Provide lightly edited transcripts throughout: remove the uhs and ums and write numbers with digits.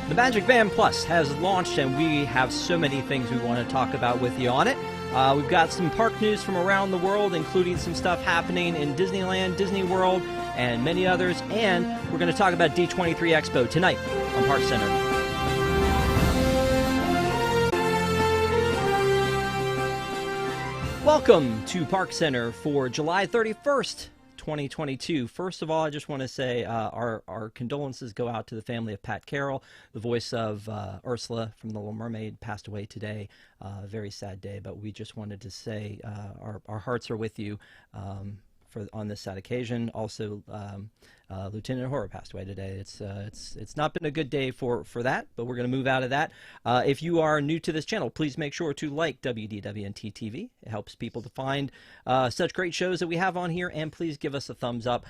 The Magicband Plus has launched, and we have so many things we want to talk about with you on it. We've got some park news from around the world, including some stuff happening in Disneyland, Disney World, and many others. And we're going to talk about D23 Expo tonight on ParksCenter. Welcome to ParksCenter for July 31st. 2022. First of all, I just want to say our condolences go out to the family of Pat Carroll, the voice of Ursula from The Little Mermaid, passed away today. Very sad day, but we just wanted to say our hearts are with you on this sad occasion. Also, Lieutenant Horror passed away today. It's not been a good day for that, but we're going to move out of that. If you are new to this channel, please make sure to like WDWNT TV. It helps people to find such great shows that we have on here, and please give us a thumbs up.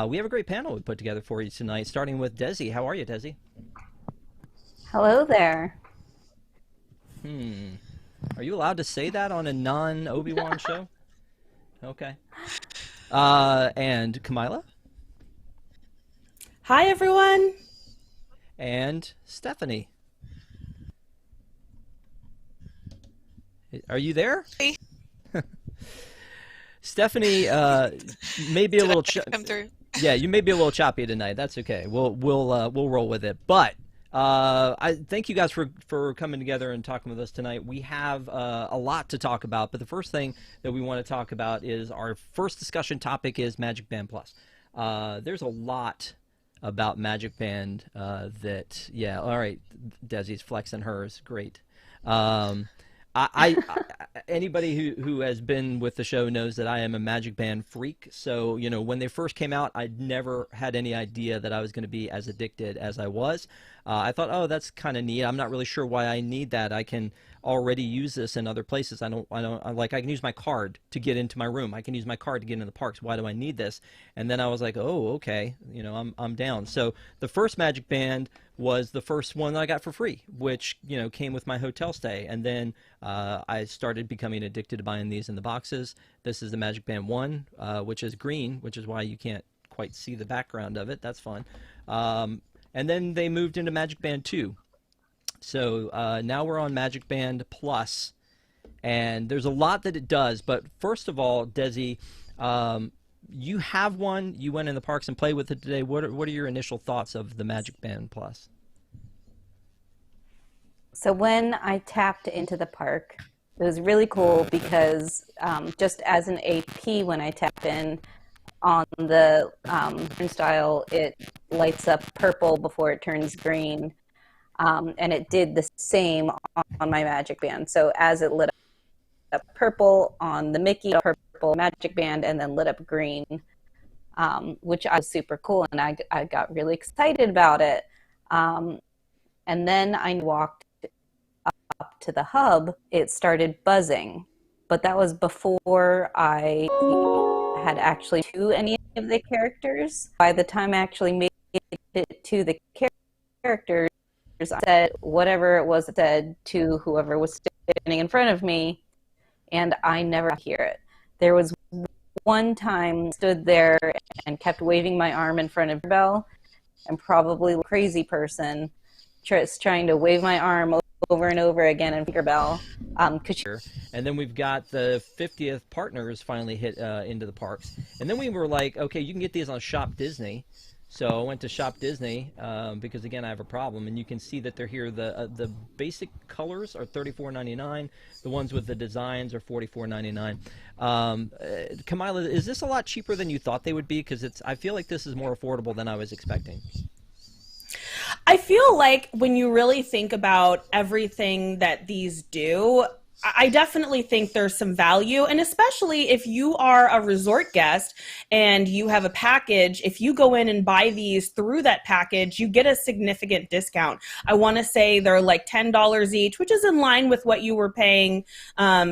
We have a great panel we put together for you tonight, starting with Desi. How are you, Desi? Hello there. Are you allowed to say that on a non-Obi-Wan show? Okay. And Kamila? Hi, everyone. And Stephanie. Are you there? Hey. Stephanie may be a little come through. Yeah, you may be a little choppy tonight. That's okay. We'll roll with it. But I thank you guys for coming together and talking with us tonight. We have a lot to talk about, but the first thing that we want to talk about is our first discussion topic is Magicband Plus. There's a lot about Magicband that, yeah, all right, Desi's flexing hers, great. Anybody who has been with the show knows that I am a Magicband freak. So, you know, when they first came out, I never had any idea that I was going to be as addicted as I was. I thought, oh, that's kind of neat. I'm not really sure why I need that. I can already use this in other places. I can use my card to get into my room. I can use my card to get into the parks. Why do I need this? And then I was like, oh, okay, you know, I'm down. So the first Magicband was the first one that I got for free, which, you know, came with my hotel stay. And then I started becoming addicted to buying these in the boxes. This is the Magicband 1, which is green, which is why you can't quite see the background of it. That's fun. And then they moved into Magicband 2. So now we're on Magicband Plus, and there's a lot that it does. But first of all, Desi, you have one. You went in the parks and played with it today. What are your initial thoughts of the Magicband Plus? So when I tapped into the park, it was really cool because just as an AP, when I tap in on the turnstile, it lights up purple before it turns green. And it did the same on my Magicband. So as it lit up purple on the Mickey, purple Magicband, and then lit up green, which was super cool, and I got really excited about it. And then I walked up to the hub. It started buzzing, but that was before I had actually to any of the characters. By the time I actually made it to the characters, I said whatever it was, it said to whoever was standing in front of me, and I never hear it. There was one time I stood there and kept waving my arm in front of Belle, and probably a crazy person just trying to wave my arm over and over again and Tinkerbell. And then we've got the 50th partners finally hit into the parks. And then we were like, okay, you can get these on Shop Disney. So I went to Shop Disney because, again, I have a problem. And you can see that they're here. The basic colors are $34.99. The ones with the designs are $44.99. Kamila, is this a lot cheaper than you thought they would be? Because I feel like this is more affordable than I was expecting. I feel like when you really think about everything that these do, I definitely think there's some value, and especially if you are a resort guest and you have a package, if you go in and buy these through that package, you get a significant discount. I want to say they're like $10 each, which is in line with what you were paying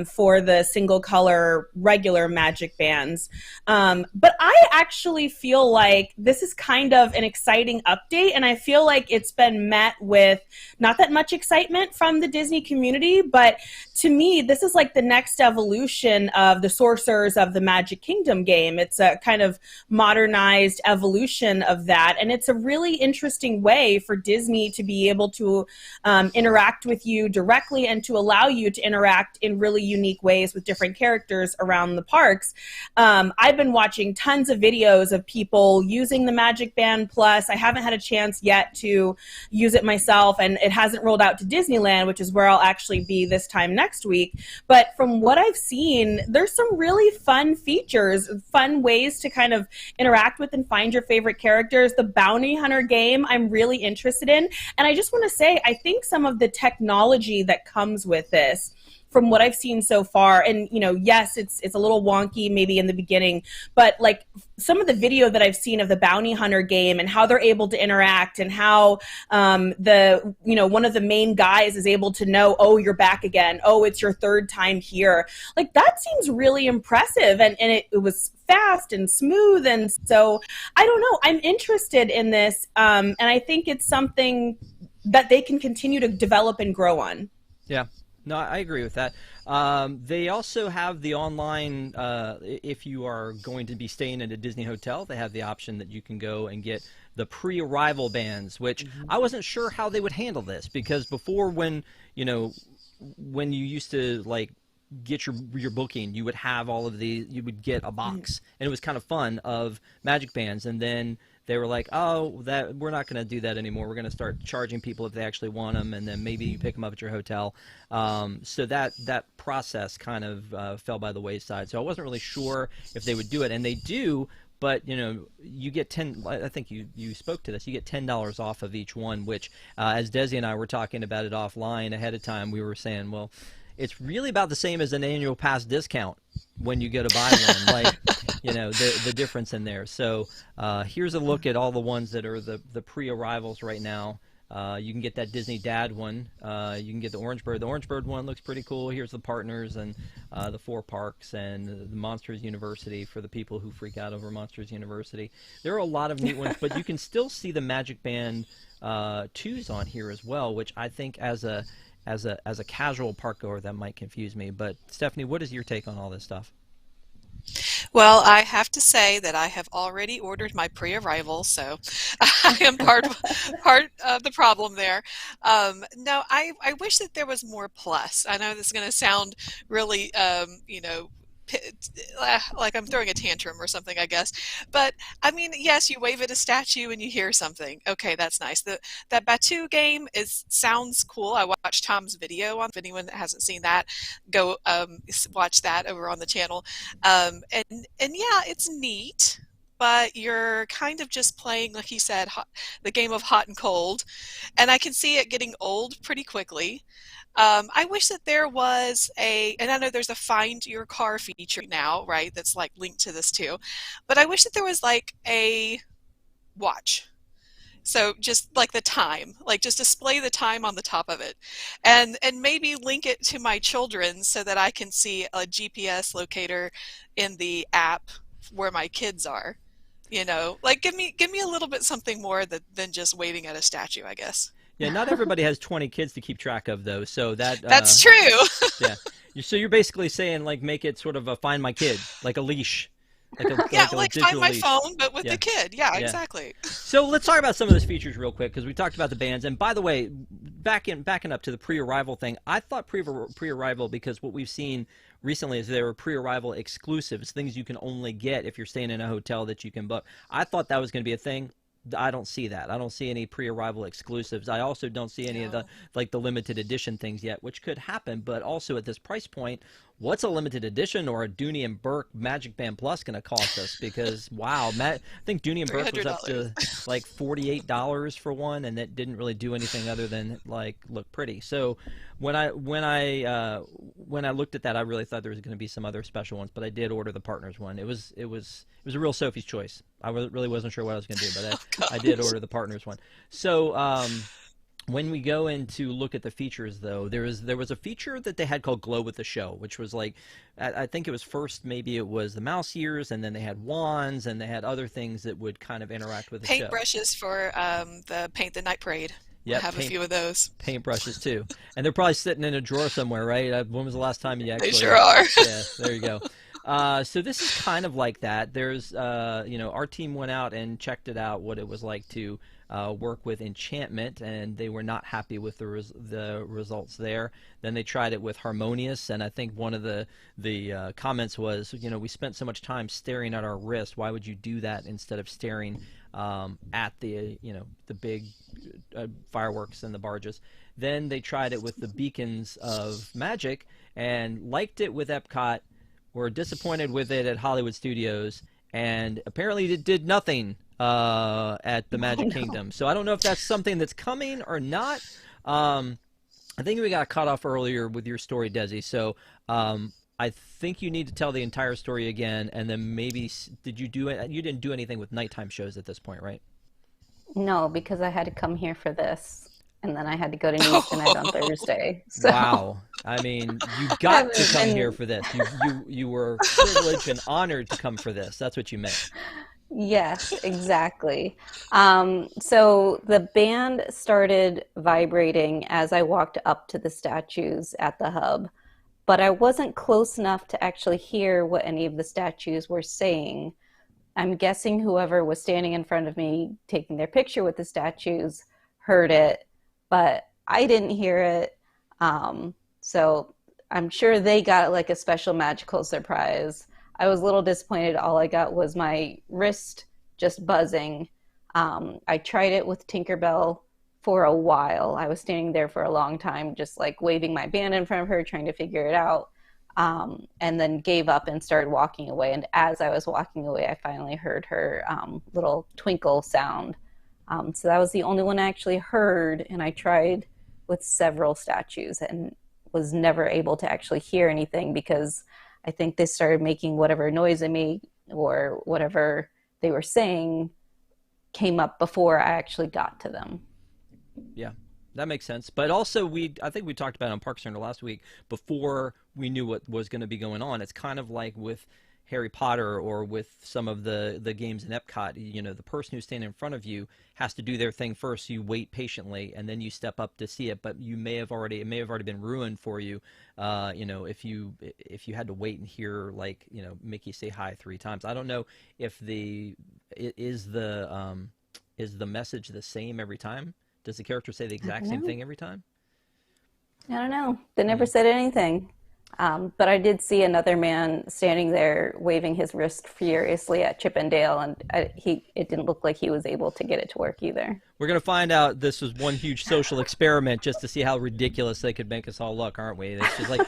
for the single color regular Magicbands. But I actually feel like this is kind of an exciting update, and I feel like it's been met with not that much excitement from the Disney community, but to me, this is like the next evolution of the Sorcerers of the Magic Kingdom game. It's a kind of modernized evolution of that. And it's a really interesting way for Disney to be able to interact with you directly and to allow you to interact in really unique ways with different characters around the parks. I've been watching tons of videos of people using the Magicband Plus. I haven't had a chance yet to use it myself, and it hasn't rolled out to Disneyland, which is where I'll actually be this time next week. But from what I've seen, there's some really fun features, fun ways to kind of interact with and find your favorite characters. The Bounty Hunter game I'm really interested in. And I just want to say, I think some of the technology that comes with this, from what I've seen so far, and yes, it's a little wonky maybe in the beginning, but like some of the video that I've seen of the Bounty Hunter game and how they're able to interact, and how one of the main guys is able to know, oh, you're back again, oh, it's your third time here, like that seems really impressive, and it was fast and smooth. And so I don't know, I'm interested in this, and I think it's something that they can continue to develop and grow on. Yeah. No, I agree with that. They also have the online, if you are going to be staying at a Disney hotel, they have the option that you can go and get the pre-arrival bands, which I wasn't sure how they would handle this, because before, when you used to like get your booking, you would have all of these, you would get a box, and it was kind of fun of Magic Bands, and then they were like, oh, that we're not going to do that anymore. We're going to start charging people if they actually want them, and then maybe you pick them up at your hotel. So that process kind of fell by the wayside. So I wasn't really sure if they would do it, and they do. But you get I think you spoke to this. You get $10 off of each one, which, as Desi and I were talking about it offline ahead of time, we were saying, well, it's really about the same as an annual pass discount when you go to buy one, like, the difference in there. So here's a look at all the ones that are the pre-arrivals right now. You can get that Disney Dad one. You can get the Orange Bird. The Orange Bird one looks pretty cool. Here's the partners and the 4 parks and the Monsters University for the people who freak out over Monsters University. There are a lot of neat ones, but you can still see the Magic Band 2s on here as well, which I think as a casual park goer, that might confuse me. But Stephanie, what is your take on all this stuff? Well, I have to say that I have already ordered my pre-arrival, so I am part of the problem there. No, I wish that there was more plus. I know this is going to sound really, like I'm throwing a tantrum or something, I guess. But I mean, yes, you wave at a statue and you hear something. Okay, that's nice. That Batu game sounds cool. I watched Tom's video on. If anyone that hasn't seen that, go watch that over on the channel. And yeah, it's neat. But you're kind of just playing, like he said, the game of hot and cold. And I can see it getting old pretty quickly. I wish that there was and I know there's a find your car feature now, right, that's like linked to this too, but I wish that there was like a watch. So just like the time, like just display the time on the top of it, and maybe link it to my children so that I can see a GPS locator in the app where my kids are. Like give me a little bit something more than just waving at a statue, I guess. Yeah, not everybody has 20 kids to keep track of, though. So that's true. Yeah. So you're basically saying, like, make it sort of a Find My Kid, like a leash. Like Find My leash. Phone, but with the kid. Yeah, exactly. So let's talk about some of those features real quick, because we talked about the bands. And by the way, backing up to the pre-arrival thing, I thought pre-arrival, because what we've seen recently is there were pre-arrival exclusives, things you can only get if you're staying in a hotel that you can book. I thought that was going to be a thing. I don't see that. I don't see any pre-arrival exclusives. I also don't see any of the limited edition things yet, which could happen. But also at this price point, what's a limited edition or a Dooney and Burke Magic Band Plus going to cost us? Because wow, I think Dooney and Burke was up to like $48 for one, and that didn't really do anything other than like look pretty. So when I looked at that, I really thought there was going to be some other special ones, but I did order the partners one. It was a real Sophie's choice. I really wasn't sure what I was going to do, but I did order the partners one. So when we go in to look at the features, though, there was a feature that they had called Glow with the Show, which was like, I think it was first, maybe it was the mouse ears, and then they had wands, and they had other things that would kind of interact with the show. Paintbrushes for the Paint the Night Parade. Yep, have a few of those. paintbrushes too, and they're probably sitting in a drawer somewhere, right? When was the last time you actually? They sure are. Yeah, there you go. So this is kind of like that. There's, our team went out and checked it out, what it was like to work with enchantment, and they were not happy with the results there. Then they tried it with harmonious, and I think one of the comments was, we spent so much time staring at our wrist. Why would you do that instead of staring at the big fireworks and the barges? Then they tried it with the beacons of magic and liked it with Epcot. Were disappointed with it at Hollywood Studios, and apparently it did nothing at the Magic Kingdom. So I don't know if that's something that's coming or not. I think we got cut off earlier with your story, Desi. So I think you need to tell the entire story again, and then maybe did you do it? You didn't do anything with nighttime shows at this point, right? No, because I had to come here for this. And then I had to go to Disneyland on Thursday. So. Wow. I mean, you got to come here for this. You were privileged and honored to come for this. That's what you meant. Yes, exactly. So the band started vibrating as I walked up to the statues at the hub, but I wasn't close enough to actually hear what any of the statues were saying. I'm guessing whoever was standing in front of me taking their picture with the statues heard it, but I didn't hear it. So I'm sure they got like a special magical surprise. I was a little disappointed. All I got was my wrist just buzzing. I tried it with Tinkerbell for a while. I was standing there for a long time, just like waving my band in front of her, trying to figure it out, and then gave up and started walking away. And as I was walking away, I finally heard her little twinkle sound. So that was the only one I actually heard, and I tried with several statues and was never able to actually hear anything because I think they started making whatever noise they made or whatever they were saying came up before I actually got to them. Yeah, that makes sense. But also, I think we talked about it on ParksCenter last week, before we knew what was going to be going on. It's kind of like with Harry Potter or with some of the games in Epcot. The person who's standing in front of you has to do their thing first. You wait patiently, and then you step up to see it. But it may have already been ruined for you. If you had to wait and hear Mickey say hi 3 times. I don't know if is the message the same every time. Does the character say the exact same thing every time? I don't know. They never said anything. But I did see another man standing there waving his wrist furiously at Chip and Dale, and it didn't look like he was able to get it to work either. We're going to find out this was one huge social experiment just to see how ridiculous they could make us all look, aren't we? It's just like...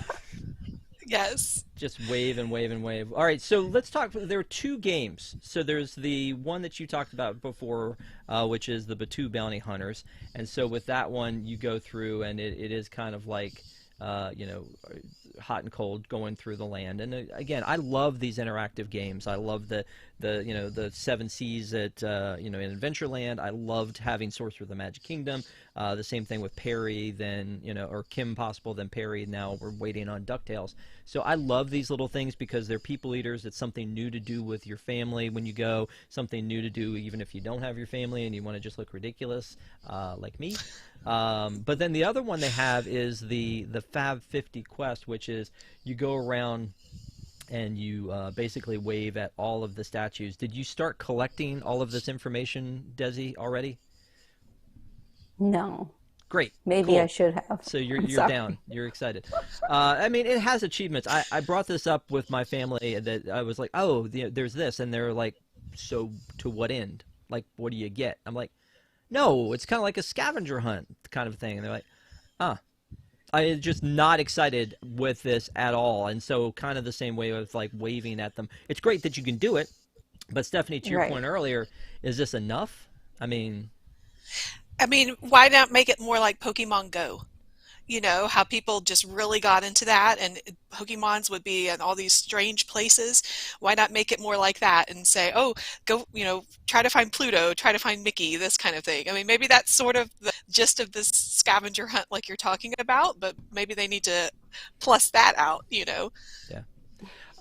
Yes. Just wave and wave and wave. All right, so let's talk. There are 2 games. So there's the one that you talked about before, which is the Batuu Bounty Hunters. And so with that one, you go through, and it is kind of like, hot and cold going through the land. And again, I love these interactive games. I love the 7 Seas at in Adventureland. I loved having Sorcerer of the Magic Kingdom. The same thing with Perry, then or Kim Possible, then Perry. Now we're waiting on DuckTales. So I love these little things because they're people eaters. It's something new to do with your family when you go. Something new to do even if you don't have your family and you want to just look ridiculous, like me. But then the other one they have is the Fab 50 Quest, which is you go around and you basically wave at all of the statues. Did you start collecting all of this information, Desi, already? No. Great. Maybe cool. I should have. So you're down. You're excited. I mean, it has achievements. I brought this up with my family that I was like, oh, there's this. And they're like, so to what end? Like, what do you get? I'm like, no, it's kind of like a scavenger hunt kind of thing. And they're like, I'm just not excited with this at all. And so kind of the same way with like waving at them. It's great that you can do it. But Stephanie, to your point earlier, is this enough? I mean, why not make it more like Pokemon Go? How people just really got into that, and Pokemons would be in all these strange places. Why not make it more like that and say, oh, go, try to find Pluto, try to find Mickey, this kind of thing. I mean, maybe that's sort of the gist of this scavenger hunt like you're talking about, but maybe they need to plus that out, Yeah.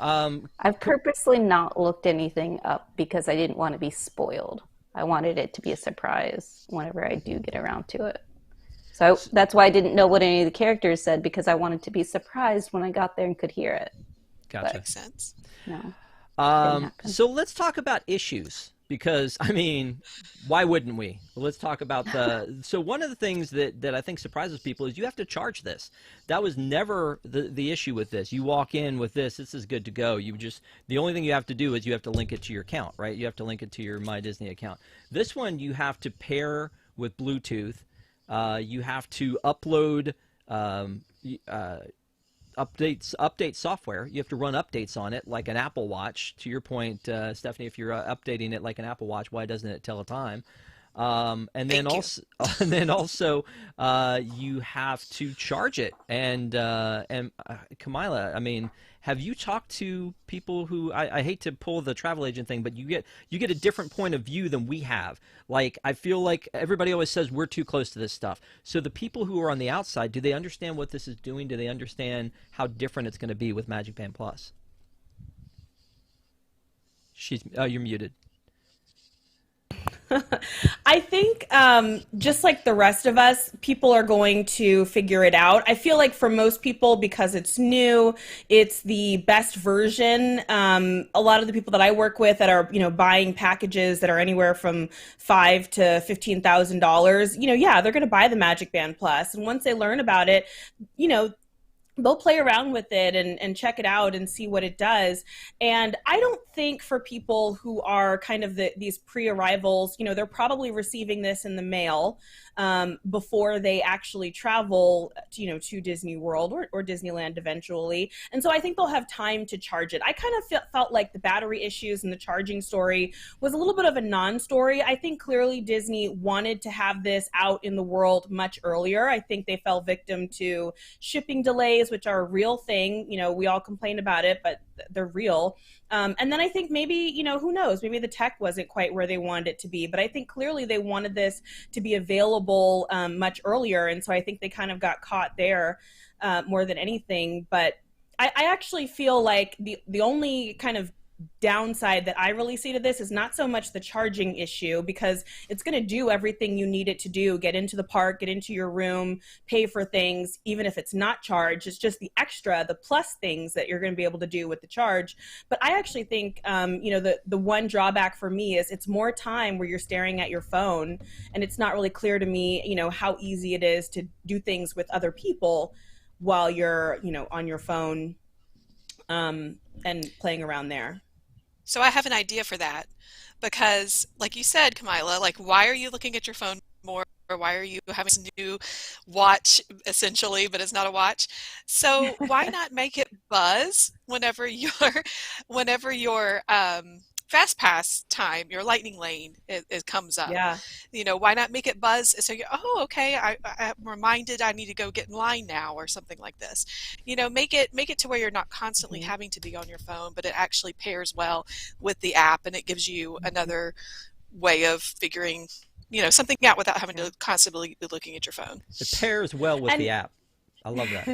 I've purposely not looked anything up because I didn't want to be spoiled. I wanted it to be a surprise whenever I do get around to it. So that's why I didn't know what any of the characters said, because I wanted to be surprised when I got there and could hear it. Gotcha. Makes sense. No, didn't happen. So let's talk about issues, because I mean, why wouldn't we? Let's talk about so one of the things that I think surprises people is you have to charge this. That was never the issue with this. You walk in with this is good to go. The only thing you have to do is you have to link it to your account, right? You have to link it to your My Disney account. This one you have to pair with Bluetooth. You have to upload update software. You have to run updates on it like an Apple Watch. To your point, Stephanie, if you're updating it like an Apple Watch, why doesn't it tell a time? And then also you have to charge it. And Kamila, I mean, have you talked to people who I hate to pull the travel agent thing, but you get a different point of view than we have. Like, I feel like everybody always says we're too close to this stuff. So the people who are on the outside, do they understand what this is doing? Do they understand how different it's going to be with Magicband Plus? You're muted. I think just like the rest of us, people are going to figure it out. I feel like for most people, because it's new, it's the best version. A lot of the people that I work with that are, buying packages that are anywhere from $5,000 to $15,000, yeah, they're going to buy the Magicband Plus. And once they learn about it, they'll play around with it and check it out and see what it does. And I don't think for people who are kind of these pre-arrivals, they're probably receiving this in the mail before they actually travel, to Disney World or Disneyland eventually. And so I think they'll have time to charge it. I kind of felt like the battery issues and the charging story was a little bit of a non-story. I think clearly Disney wanted to have this out in the world much earlier. I think they fell victim to shipping delays, which are a real thing. We all complain about it, but they're real. And then I think maybe, who knows, maybe the tech wasn't quite where they wanted it to be, but I think clearly they wanted this to be available much earlier. And so I think they kind of got caught there more than anything. But I actually feel like the only kind of downside that I really see to this is not so much the charging issue, because it's going to do everything you need it to do. Get into the park, get into your room, pay for things, even if it's not charged. It's just the extra, the plus things that you're going to be able to do with the charge. But I actually think, the one drawback for me is it's more time where you're staring at your phone, and it's not really clear to me, how easy it is to do things with other people while you're, on your phone and playing around there. So I have an idea for that, because like you said, Kamila, like, why are you looking at your phone more, or why are you having this new watch essentially, but it's not a watch? So why not make it buzz whenever your fast pass time, your lightning lane, it comes up? Yeah. Why not make it buzz so okay, I'm reminded I need to go get in line now, or something like this. Make it to where you're not constantly having to be on your phone, but it actually pairs well with the app, and it gives you another way of figuring something out without having to constantly be looking at your phone. It pairs well with the app. I love that.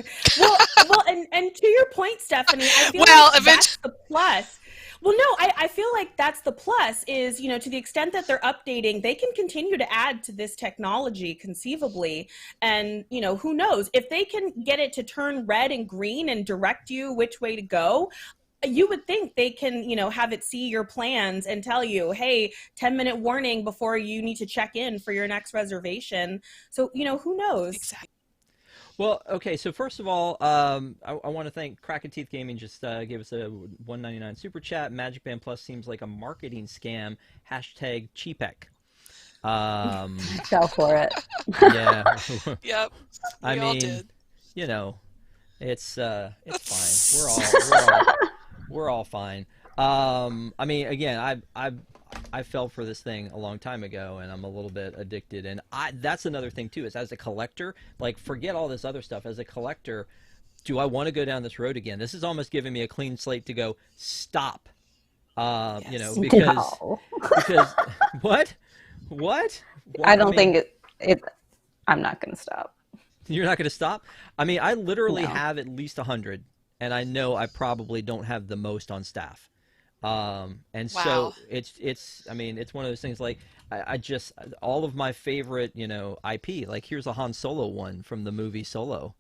well, and to your point, Stephanie, I feel like that's the plus. Well, no, I feel like that's the plus is, to the extent that they're updating, they can continue to add to this technology conceivably. And, who knows, if they can get it to turn red and green and direct you which way to go, you would think they can, have it see your plans and tell you, hey, 10-minute warning before you need to check in for your next reservation. So, who knows? Exactly. Well, okay, so first of all, I want to thank Crack and Teeth Gaming, just gave us a $1.99 super chat. Magicband Plus seems like a marketing scam. Hashtag cheapek. Go for it. Yeah. Yep. I all mean, did. it's fine. We're all fine. I mean, again, I fell for this thing a long time ago, and I'm a little bit addicted. And that's another thing too, is as a collector, like, forget all this other stuff. As a collector, do I want to go down this road again? This is almost giving me a clean slate to go stop. Yes. Because No. because what? I don't think it. I'm not going to stop. You're not going to stop? I mean, I literally No. have at least 100, and I know I probably don't have the most on staff. And Wow. so I mean, it's one of those things like I just all of my favorite, IP. Like here's a Han Solo one from the movie Solo.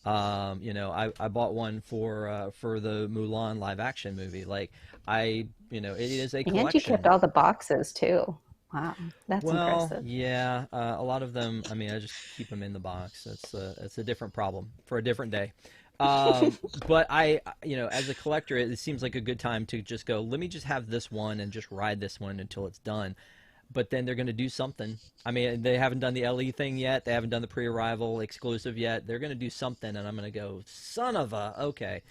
I bought one for the Mulan live action movie. Like it is a And you kept collection. all the boxes too. Wow, that's Well, impressive. yeah, a lot of them. I mean, I just keep them in the box. It's a different problem for a different day. But as a collector, it seems like a good time to just go. Let me just have this one and just ride this one until it's done. But then they're going to do something. I mean, they haven't done the LE thing yet. They haven't done the pre-arrival exclusive yet. They're going to do something, and I'm going to go, son of a, okay.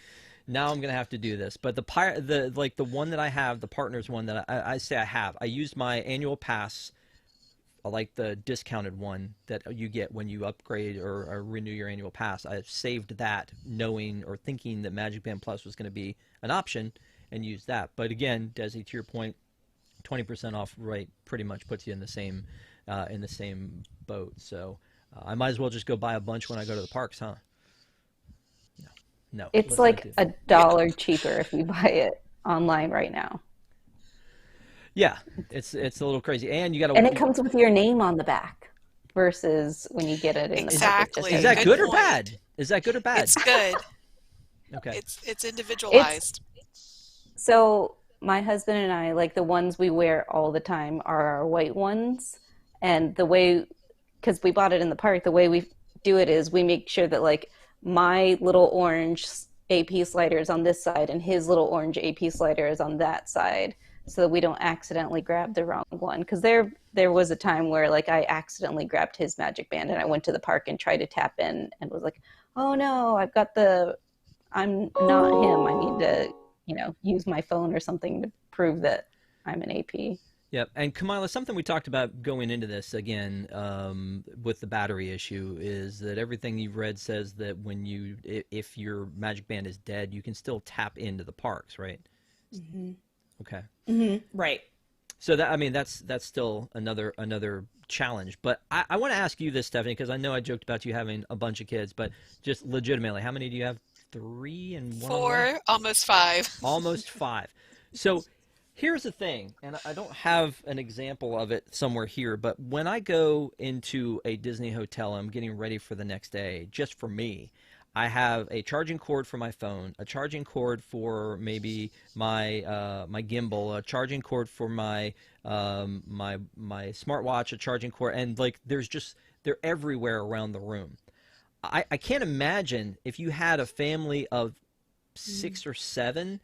Now I'm going to have to do this. But the one that I have, the partners one that I say I have, I used my annual pass, like the discounted one that you get when you upgrade or renew your annual pass. I saved that knowing or thinking that Magic Band Plus was going to be an option and used that. But again, Desi, to your point, 20% off right pretty much puts you in the same boat. So I might as well just go buy a bunch when I go to the parks, huh? No, no. It's Let's not like do a that. dollar cheaper if you buy it online right now. Yeah, it's a little crazy, and you got And it to. comes with your name on the back versus when you get it in the park. It just Exactly. Is has that Good good or point. bad? Is that good or bad? It's good. Okay. It's It's individualized. so my husband and I, like the ones we wear all the time are our white ones. And the way, because we bought it in the park, the way we do it is we make sure that like my little orange AP slider is on this side and his little orange AP slider is on that side so that we don't accidentally grab the wrong one. Because there was a time where like I accidentally grabbed his Magic Band and I went to the park and tried to tap in and was like, oh no, I'm not him. I need to, use my phone or something to prove that I'm an AP. Yep. And Kamila, something we talked about going into this again with the battery issue is that everything you've read says that if your Magic Band is dead, you can still tap into the parks, right? Mm-hmm. Okay. Mm-hmm. Right. So that's still another challenge. But I want to ask you this, Stephanie, because I know I joked about you having a bunch of kids, but just legitimately, how many do you have? 3 and one on the way? 4, almost 5. Almost 5. So here's the thing, and I don't have an example of it somewhere here, but when I go into a Disney hotel, I'm getting ready for the next day, just for me. I have a charging cord for my phone, a charging cord for maybe my gimbal, a charging cord for my my smartwatch, a charging cord, and like they're everywhere around the room. I can't imagine if you had a family of 6 or 7,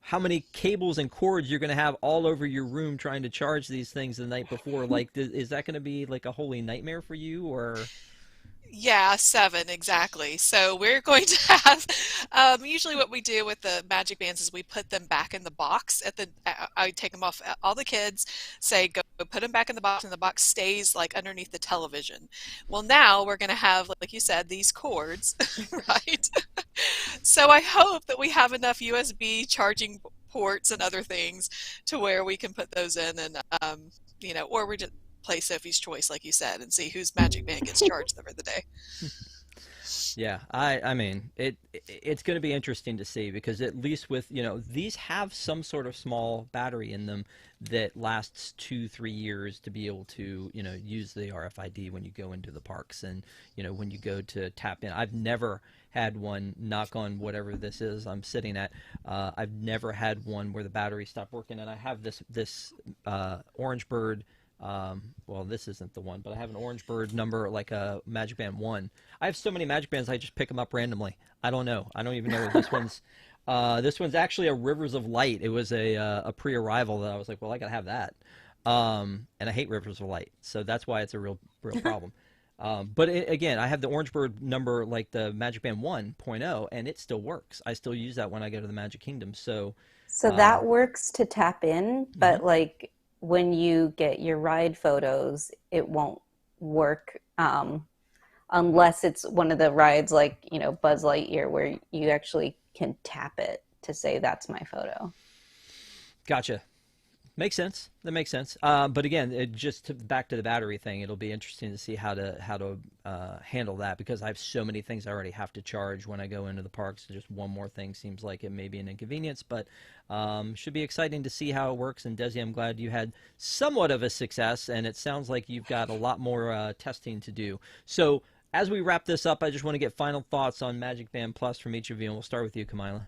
how many cables and cords you're going to have all over your room trying to charge these things the night before. Like, is that going to be like a holy nightmare for you, or? Yeah, 7, exactly. So we're going to have, usually what we do with the Magic Bands is we put them back in the box I take them off, all the kids say, go put them back in the box, and the box stays like underneath the television. Well, now we're going to have, like you said, these cords, right? So I hope that we have enough USB charging ports and other things to where we can put those in and, or we just play Sophie's Choice, like you said, and see whose Magic Band gets charged over the day. Yeah, I mean it's going to be interesting to see because at least with these have some sort of small battery in them that lasts 2-3 years to be able to use the RFID when you go into the parks and when you go to tap in. I've never had one, knock on whatever this is I'm sitting at. I've never had one where the battery stopped working, and I have this Orange Bird. Well, this isn't the one, but I have an Orange Bird number, like a Magic Band 1. I have so many Magic Bands, I just pick them up randomly. I don't know. I don't even know what this one's. This one's actually a Rivers of Light. It was a pre-arrival that I was like, well, I gotta have that. And I hate Rivers of Light, so that's why it's a real problem. But again, I have the Orange Bird number, like the Magic Band 1.0, and it still works. I still use that when I go to the Magic Kingdom. So that works to tap in, but Mhm. like when you get your ride photos, it won't work unless it's one of the rides like, Buzz Lightyear, where you actually can tap it to say that's my photo. Gotcha. Makes sense. That makes sense. But again, back to the battery thing, it'll be interesting to see how to handle that, because I have so many things I already have to charge when I go into the parks. Just one more thing seems like it may be an inconvenience, but should be exciting to see how it works. And Desi, I'm glad you had somewhat of a success, and it sounds like you've got a lot more testing to do. So as we wrap this up, I just want to get final thoughts on Magicband Plus from each of you, and we'll start with you, Kamila.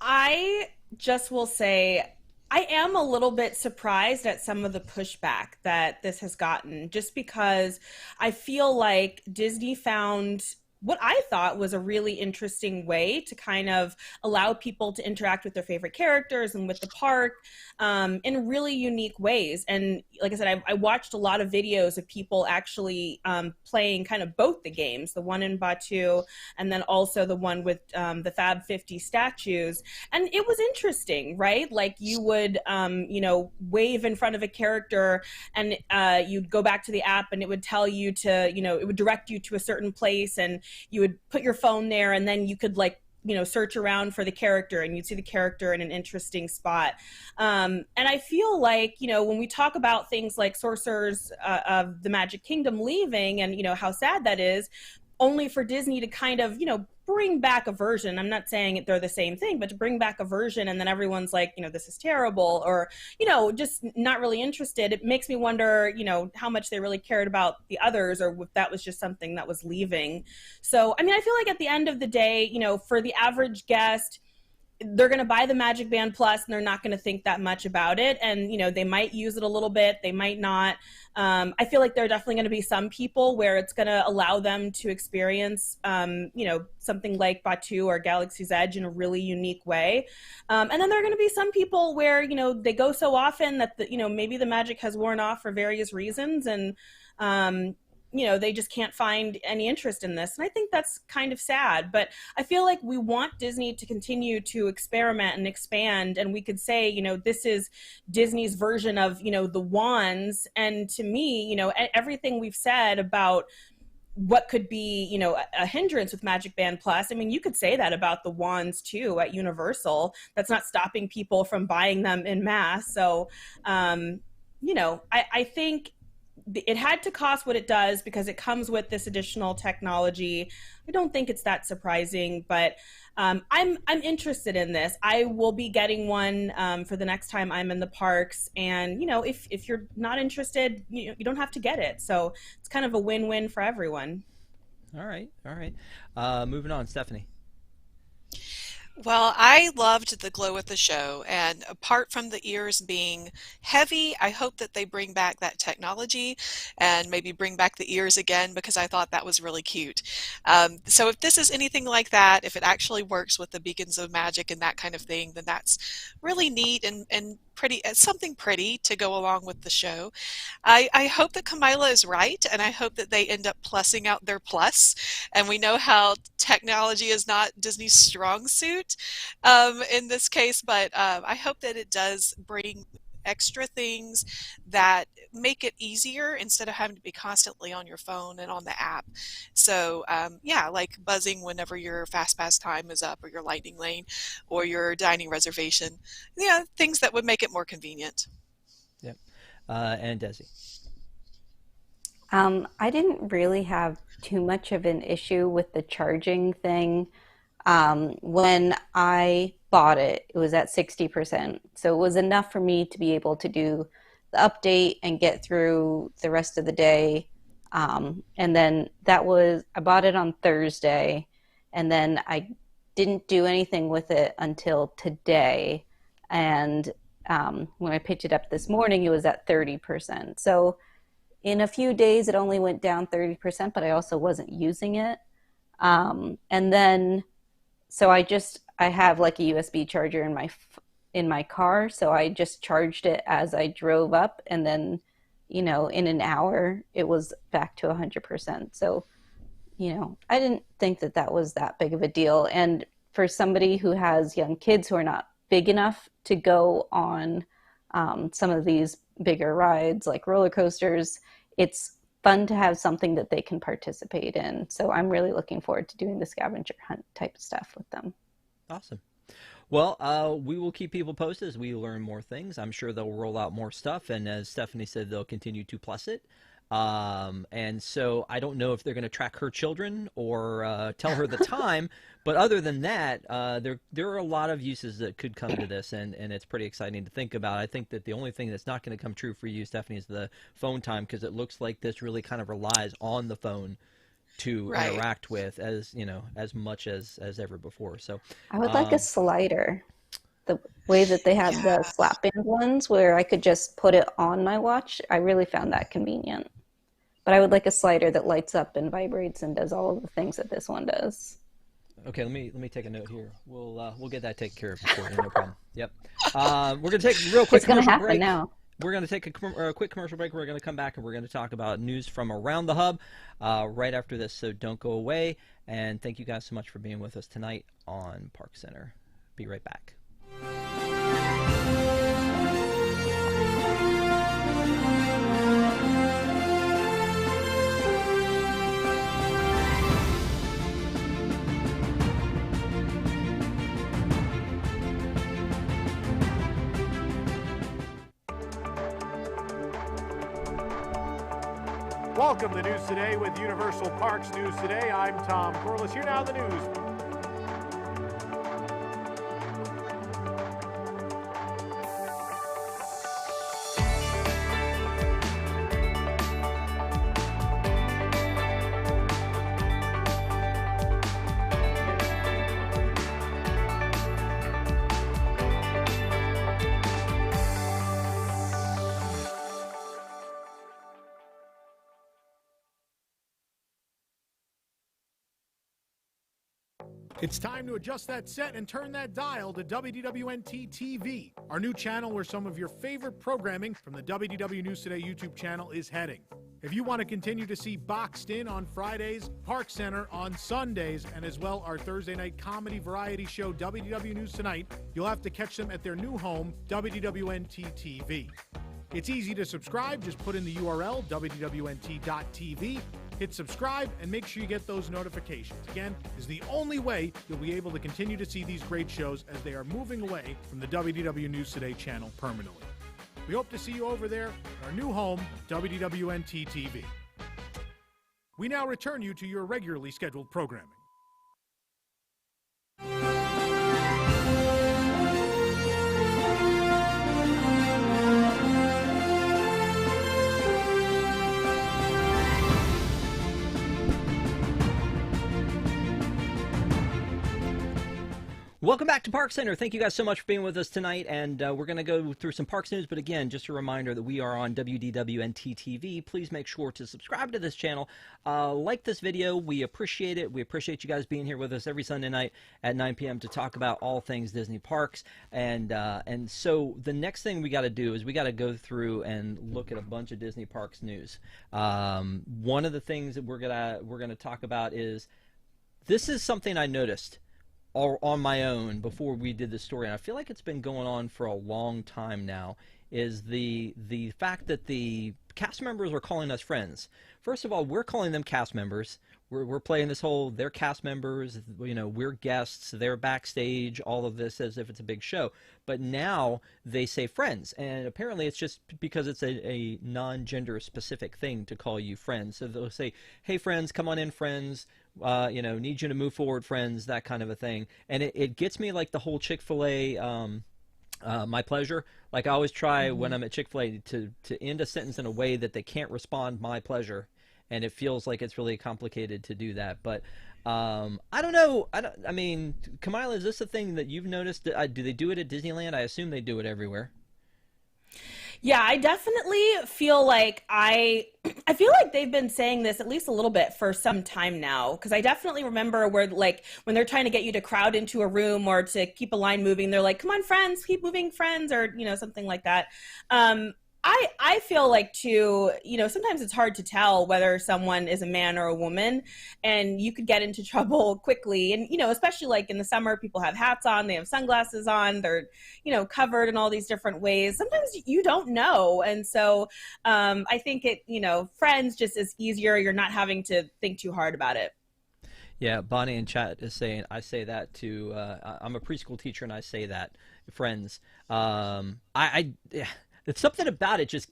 I just will say I am a little bit surprised at some of the pushback that this has gotten, just because I feel like Disney found what I thought was a really interesting way to kind of allow people to interact with their favorite characters and with the park in really unique ways. And like I said, I watched a lot of videos of people actually playing kind of both the games, the one in Batuu and then also the one with the Fab 50 statues. And it was interesting, right? Like you would, wave in front of a character and you'd go back to the app and it would tell you to, it would direct you to a certain place, and you would put your phone there, and then you could search around for the character, and you'd see the character in an interesting spot. And I feel like, when we talk about things like Sorcerers of the Magic Kingdom leaving and, how sad that is, only for Disney to kind of, bring back a version. I'm not saying they're the same thing, but to bring back a version and then everyone's like, this is terrible, or, just not really interested. It makes me wonder, how much they really cared about the others, or if that was just something that was leaving. So, I feel like at the end of the day, for the average guest, they're going to buy the Magicband Plus and they're not going to think that much about it. And, they might use it a little bit. They might not. I feel like there are definitely going to be some people where it's going to allow them to experience, something like Batuu or Galaxy's Edge in a really unique way. And then there are going to be some people where, they go so often that, maybe the magic has worn off for various reasons. And, they just can't find any interest in this. And I think that's kind of sad. But I feel like we want Disney to continue to experiment and expand. And we could say, this is Disney's version of, the wands. And to me, everything we've said about what could be, a hindrance with Magicband Plus. You could say that about the wands too at Universal. That's not stopping people from buying them en masse. So, I think it had to cost what it does because it comes with this additional technology. I don't think it's that surprising, but I'm interested in this. I will be getting one for the next time I'm in the parks. And, if you're not interested, you don't have to get it. So it's kind of a win-win for everyone. All right. Moving on, Stephanie. Well, I loved the glow at the show, and apart from the ears being heavy, I hope that they bring back that technology and maybe bring back the ears again, because I thought that was really cute. So if this is anything like that, if it actually works with the beacons of magic and that kind of thing, then that's really neat and pretty, something pretty to go along with the show. I hope that Kamila is right, and I hope that they end up plussing out their plus. And we know how technology is not Disney's strong suit in this case, but I hope that it does bring extra things that make it easier instead of having to be constantly on your phone and on the app. So yeah, like buzzing whenever your FastPass time is up, or your lightning lane, or your dining reservation. Yeah, things that would make it more convenient. Yep. And Desi. I didn't really have too much of an issue with the charging thing. When I bought it, it was at 60%. So it was enough for me to be able to do the update and get through the rest of the day. And then I bought it on Thursday, and then I didn't do anything with it until today. And when I picked it up this morning, it was at 30%. So in a few days, it only went down 30%, but I also wasn't using it. And then, so I have like a USB charger in my car. So I just charged it as I drove up, and then, in an hour, it was back to 100%. So, I didn't think that was that big of a deal. And for somebody who has young kids who are not big enough to go on some of these bigger rides like roller coasters, it's fun to have something that they can participate in. So I'm really looking forward to doing the scavenger hunt type of stuff with them. Awesome. Well, we will keep people posted as we learn more things. I'm sure they'll roll out more stuff, and as Stephanie said, they'll continue to plus it. And so I don't know if they're going to track her children or tell her the time, but other than that, there are a lot of uses that could come to this, and it's pretty exciting to think about. I think that the only thing that's not going to come true for you, Stephanie, is the phone time, because it looks like this really kind of relies on the phone to interact with as much as ever before. So I would like a slider, the way that they have the slap band ones where I could just put it on my watch. I really found that convenient. But I would like a slider that lights up and vibrates and does all of the things that this one does. Okay, let me take a note here. We'll get that taken care of before, no problem. Yep. We're gonna take a real quick. It's gonna happen break. now. We're going to take a quick commercial break. We're going to come back and we're going to talk about news from around the hub right after this. So don't go away. And thank you guys so much for being with us tonight on ParksCenter. Be right back. Welcome to News Today with Universal Parks News Today. I'm Tom Corliss. Here now the news. It's time to adjust that set and turn that dial to WDWNT TV, our new channel where some of your favorite programming from the WDW News Today YouTube channel is heading. If you want to continue to see Boxed In on Fridays, ParksCenter on Sundays, and as well our Thursday night comedy variety show WDW News Tonight, you'll have to catch them at their new home, WDWNT TV. It's easy to subscribe. Just put in the URL, wdwnt.tv. Hit subscribe and make sure you get those notifications. Again, is the only way you'll be able to continue to see these great shows as they are moving away from the WDW News Today channel permanently. We hope to see you over there at our new home, WDWNT TV. We now return you to your regularly scheduled programming. Welcome back to ParksCenter. Thank you guys so much for being with us tonight, and we're going to go through some parks news, but again, just a reminder that we are on WDWNT TV. Please make sure to subscribe to this channel, like this video. We appreciate it. We appreciate you guys being here with us every Sunday night at 9 p.m. to talk about all things Disney parks, and so the next thing we got to do is we got to go through and look at a bunch of Disney parks news. One of the things that we're gonna talk about is, this is something I noticed on my own before we did this story, and I feel like it's been going on for a long time now, is the fact that the cast members are calling us friends. First of all, we're calling them cast members. We're playing this whole, they're cast members, we're guests, they're backstage, all of this as if it's a big show. But now they say friends, and apparently it's just because it's a non-gender specific thing to call you friends. So they'll say, hey friends, come on in friends, need you to move forward friends, that kind of a thing. And it gets me like the whole Chick-fil-A, my pleasure. Like I always try when I'm at Chick-fil-A to end a sentence in a way that they can't respond my pleasure. And it feels like it's really complicated to do that. But I don't know. I mean, Kamila, is this a thing that you've noticed? Do they do it at Disneyland? I assume they do it everywhere. Yeah, I definitely feel like I feel like they've been saying this at least a little bit for some time now, because I definitely remember where, like, when they're trying to get you to crowd into a room or to keep a line moving, they're like, come on friends, keep moving friends, or something like that. I feel like too, sometimes it's hard to tell whether someone is a man or a woman, and you could get into trouble quickly. And, especially like in the summer, people have hats on, they have sunglasses on, they're, covered in all these different ways. Sometimes you don't know. And so I think friends just is easier. You're not having to think too hard about it. Yeah, Bonnie in chat is saying I say that to I'm a preschool teacher and I say that friends. Yeah, it's something about it just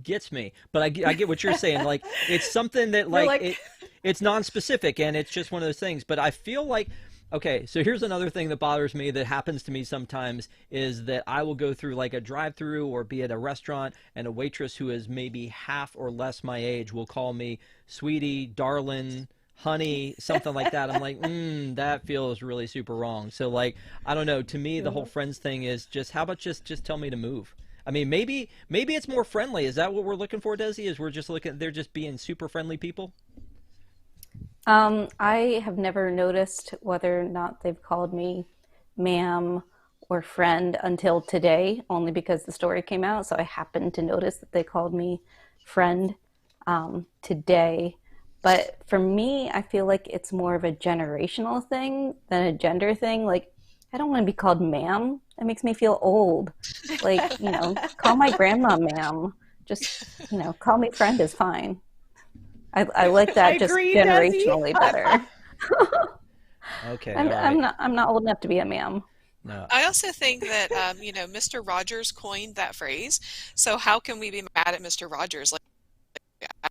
gets me. But I get what you're saying. Like it's something that You're like like, it's non-specific and it's just one of those things. But I feel like okay, so here's another thing that bothers me that happens to me sometimes is that I will go through like a drive-through or be at a restaurant and a waitress who is maybe half or less my age will call me sweetie, darling, honey, something like that. I'm like, that feels really super wrong. So like, I don't know. To me, the whole friends thing is just how about just tell me to move. I mean, maybe it's more friendly. Is that what we're looking for, Desi? Is we're just looking? They're just being super friendly people. I have never noticed whether or not they've called me ma'am or friend until today, only because the story came out. So I happened to notice that they called me friend today. But for me, I feel like it's more of a generational thing than a gender thing. Like, I don't want to be called ma'am. That makes me feel old. Like, call my grandma ma'am. Just, call me friend is fine. I like that I just agree, generationally Desi. better. Okay, I'm, all right. I'm not old enough to be a ma'am. No. I also think that Mr. Rogers coined that phrase. So how can we be mad at Mr. Rogers? Like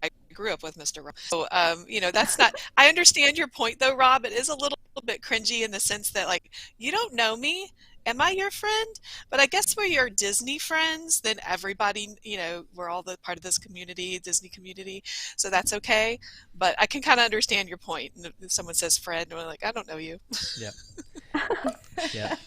I grew up with Mr. Rogers. So that's not. I understand your point though, Rob. It is a little bit cringy in the sense that like you don't know me. Am I your friend? But I guess we're your Disney friends. Then everybody, we're all the part of this community, Disney community. So that's okay. But I can kind of understand your point. And if someone says friend, we're like, I don't know you. Yeah. Yeah.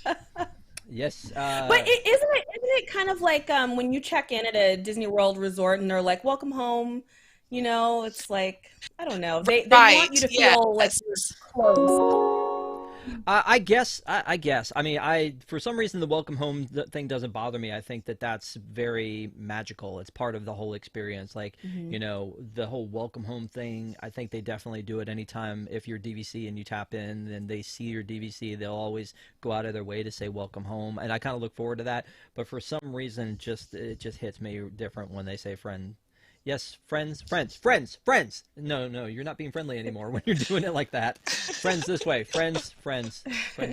Yes. But isn't it kind of like when you check in at a Disney World resort and they're like, welcome home, it's like, I don't know. They want you to feel like you're close. I guess. I mean, for some reason, the welcome home thing doesn't bother me. I think that that's very magical. It's part of the whole experience. Like, the whole welcome home thing, I think they definitely do it anytime. If you're DVC and you tap in and they see your DVC, they'll always go out of their way to say welcome home. And I kind of look forward to that. But for some reason, it just hits me different when they say friend. Yes, friends. No, you're not being friendly anymore when you're doing it like that. Friends this way. Friends.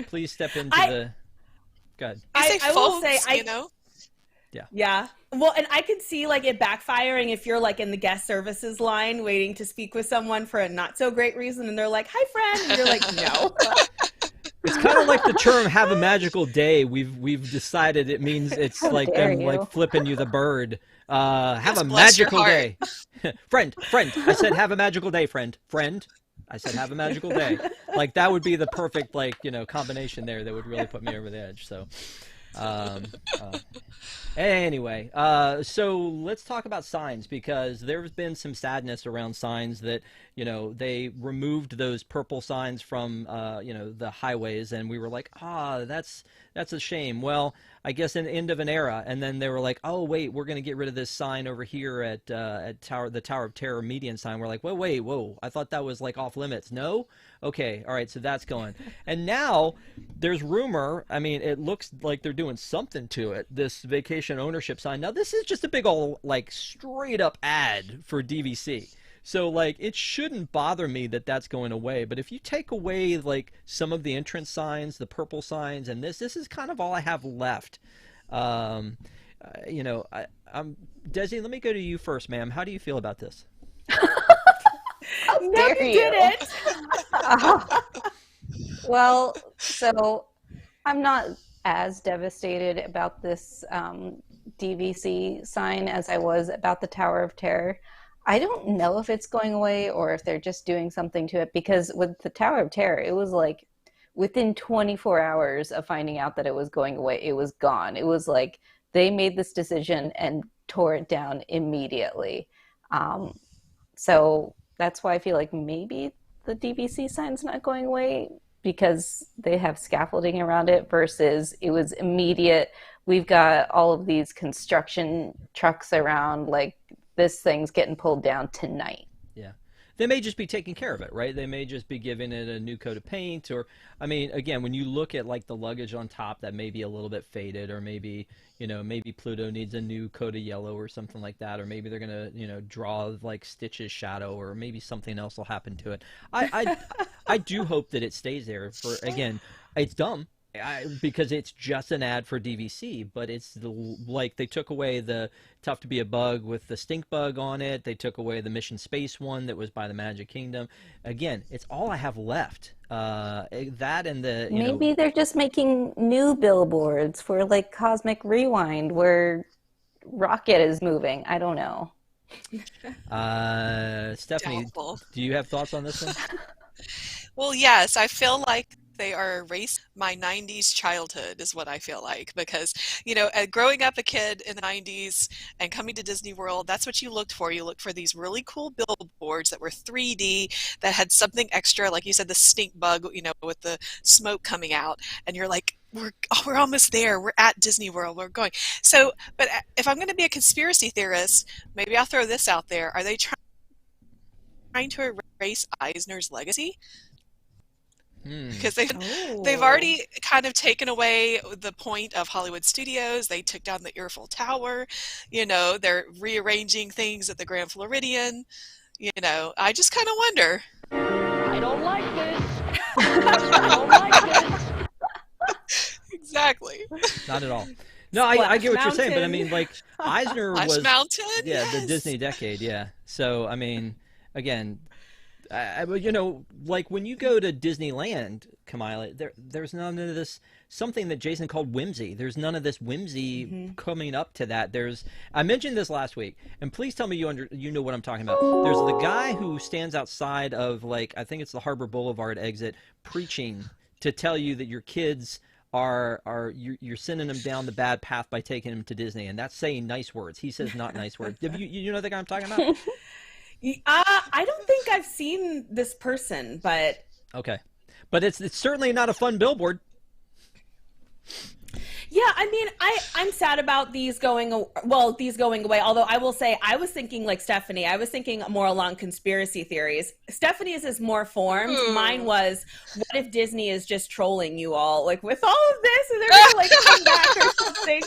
Please step into the... Good. I will say, Yeah. Well, and I could see like it backfiring if you're like in the guest services line waiting to speak with someone for a not so great reason, and they're like, "Hi, friend," and you're like, "No." It's kind of like the term "have a magical day." We've decided it means it's like them like flipping you the bird. Have a magical day. friend. I said have a magical day, friend. I said have a magical day. Like that would be the perfect combination there that would really put me over the edge. So anyway, so let's talk about signs, because there's been some sadness around signs that they removed those purple signs from the highways, and we were like, that's a shame. Well, I guess an end of an era, and then they were like, oh wait, we're going to get rid of this sign over here at the Tower of Terror median sign. We're like, whoa, I thought that was like off limits. No, okay, all right, so that's going. And now there's rumor. I mean, it looks like they're doing something to it. This vacation ownership sign. Now this is just a big old like straight up ad for DVC. So, like, it shouldn't bother me that that's going away. But if you take away, like, some of the entrance signs, the purple signs, and this is kind of all I have left. Desi, let me go to you first, ma'am. How do you feel about this? How dare you? Did it. Well, so I'm not as devastated about this DVC sign as I was about the Tower of Terror. I don't know if it's going away or if they're just doing something to it, because with the Tower of Terror, it was like within 24 hours of finding out that it was going away, it was gone. It was like they made this decision and tore it down immediately. So that's why I feel like maybe the DVC sign's not going away, because they have scaffolding around it, versus it was immediate. We've got all of these construction trucks around, like, this thing's getting pulled down tonight. Yeah. they may just be taking care of it, right? They may just be giving it a new coat of paint, or I mean, again, when you look at like the luggage on top, that may be a little bit faded, or maybe maybe Pluto needs a new coat of yellow or something like that, or maybe they're gonna draw like Stitch's shadow, or maybe something else will happen to it. I do hope that it stays there. For again, it's dumb. Because it's just an ad for DVC, but it's like they took away the Tough to Be a Bug with the stink bug on it. They took away the Mission Space one that was by the Magic Kingdom. Again, it's all I have left. That and the maybe they're just making new billboards for like Cosmic Rewind where Rocket is moving. I don't know. Stephanie, Doubtful. Do you have thoughts on this one? Well, yes, I feel like they are erasing my 90s childhood is what I feel like, because growing up a kid in the 90s and coming to Disney World, that's what you looked for. You looked for these really cool billboards that were 3D, that had something extra, like you said, the stink bug, with the smoke coming out, and you're like, we're almost there. We're at Disney World. We're going. So, but if I'm going to be a conspiracy theorist, maybe I'll throw this out there. Are they trying to erase Eisner's legacy? Because they've already kind of taken away the point of Hollywood Studios. They took down the Eiffel Tower. They're rearranging things at the Grand Floridian. I just kind of wonder. I don't like this. I don't like this. Exactly. Not at all. No, I get what you're saying, but I mean, like Eisner was Mountain. Yeah, Yes. the Disney decade. Yeah. So I mean, again. Like when you go to Disneyland, Camilla, there's none of this, something that Jason called whimsy. There's none of this whimsy coming up to that. I mentioned this last week, and please tell me you know what I'm talking about. There's the guy who stands outside of, like, I think it's the Harbor Boulevard exit, preaching to tell you that your kids you're sending them down the bad path by taking them to Disney, and that's saying nice words. He says not nice words. You know the guy I'm talking about? I don't think I've seen this person, but okay, but it's certainly not a fun billboard. yeah, I mean, I'm sad about these going away. Although I will say, I was thinking like Stephanie. I was thinking more along conspiracy theories. Stephanie's is more formed. Mine was, what if Disney is just trolling you all, like with all of this, and they're gonna like come back or something.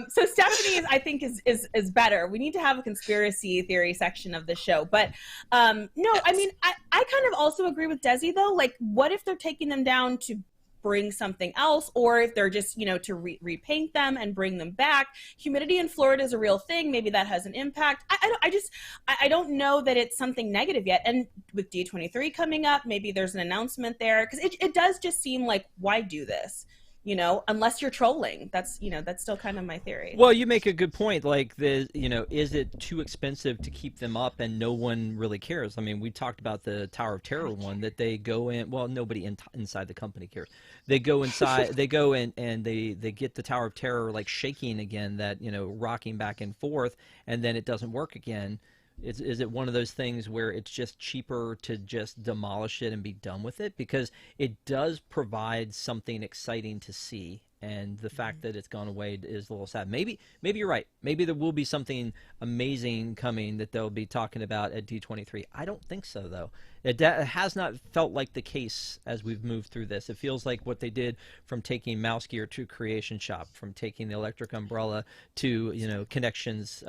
So Stephanie's, I think, is better. We need to have a conspiracy theory section of the show. But no, I mean, I kind of also agree with Desi though. Like, what if they're taking them down to bring something else, or if they're just to repaint them and bring them back? Humidity in Florida is a real thing. Maybe that has an impact. I don't know that it's something negative yet. And with D23 coming up, maybe there's an announcement there, because it does just seem like, why do this? Unless you're trolling. That's still kind of my theory. Well, you make a good point. Like, is it too expensive to keep them up and no one really cares? I mean, we talked about the Tower of Terror one, that they go in. Well, nobody inside the company cares. They go inside. They go in and they get the Tower of Terror like shaking again, that rocking back and forth, and then it doesn't work again. Is it one of those things where it's just cheaper to just demolish it and be done with it? Because it does provide something exciting to see, and the fact that it's gone away is a little sad. Maybe you're right. Maybe there will be something amazing coming that they'll be talking about at D23. I don't think so, though. It has not felt like the case as we've moved through this. It feels like what they did from taking Mouse Gear to Creation Shop, from taking the Electric Umbrella to Connections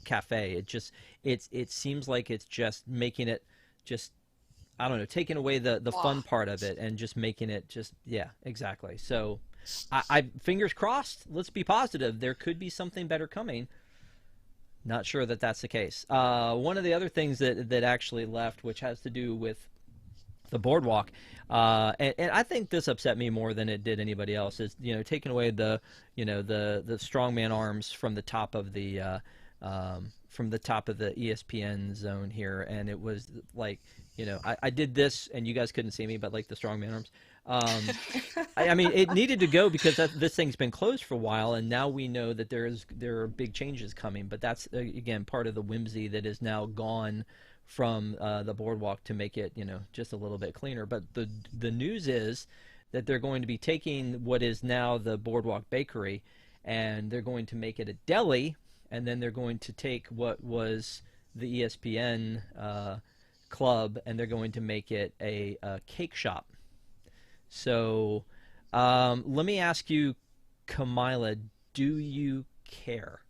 Cafe. It seems like it's just making it just, I don't know, taking away the fun part of it and just making it just, yeah, exactly. So I fingers crossed. Let's be positive. There could be something better coming. Not sure that that's the case. One of the other things that actually left, which has to do with the boardwalk, and I think this upset me more than it did anybody else, is taking away the strongman arms from the top of the ESPN zone here, and it was like, I did this and you guys couldn't see me, but like the strongman arms. I mean, it needed to go because this thing's been closed for a while, and now we know that there are big changes coming. But that's again part of the whimsy that is now gone from the boardwalk to make it just a little bit cleaner. But the news is that they're going to be taking what is now the Boardwalk Bakery, and they're going to make it a deli, and then they're going to take what was the ESPN club, and they're going to make it a cake shop. So let me ask you, Kamila, do you care?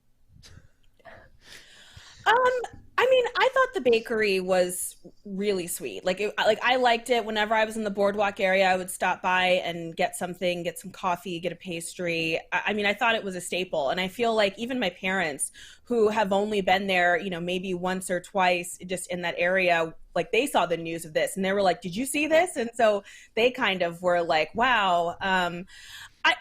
I mean, I thought the bakery was really sweet. Like I liked it. Whenever I was in the Boardwalk area, I would stop by and get something, get some coffee, get a pastry. I mean, I thought it was a staple. And I feel like even my parents, who have only been there, you know, maybe once or twice just in that area, like they saw the news of this and they were like, did you see this? And so they kind of were like, wow.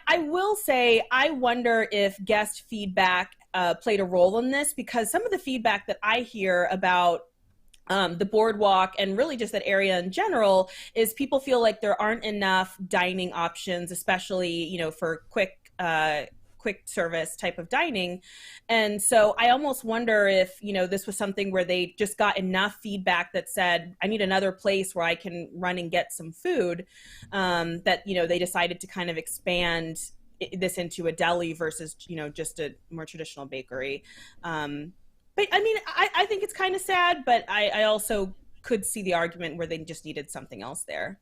I will say, I wonder if guest feedback played a role in this, because some of the feedback that I hear about the boardwalk and really just that area in general is people feel like there aren't enough dining options, especially, you know, for quick service type of dining. And so I almost wonder if, you know, this was something where they just got enough feedback that said, I need another place where I can run and get some food, that, you know, they decided to kind of expand this into a deli versus, you know, just a more traditional bakery. But I mean, I think it's kind of sad, but I also could see the argument where they just needed something else there.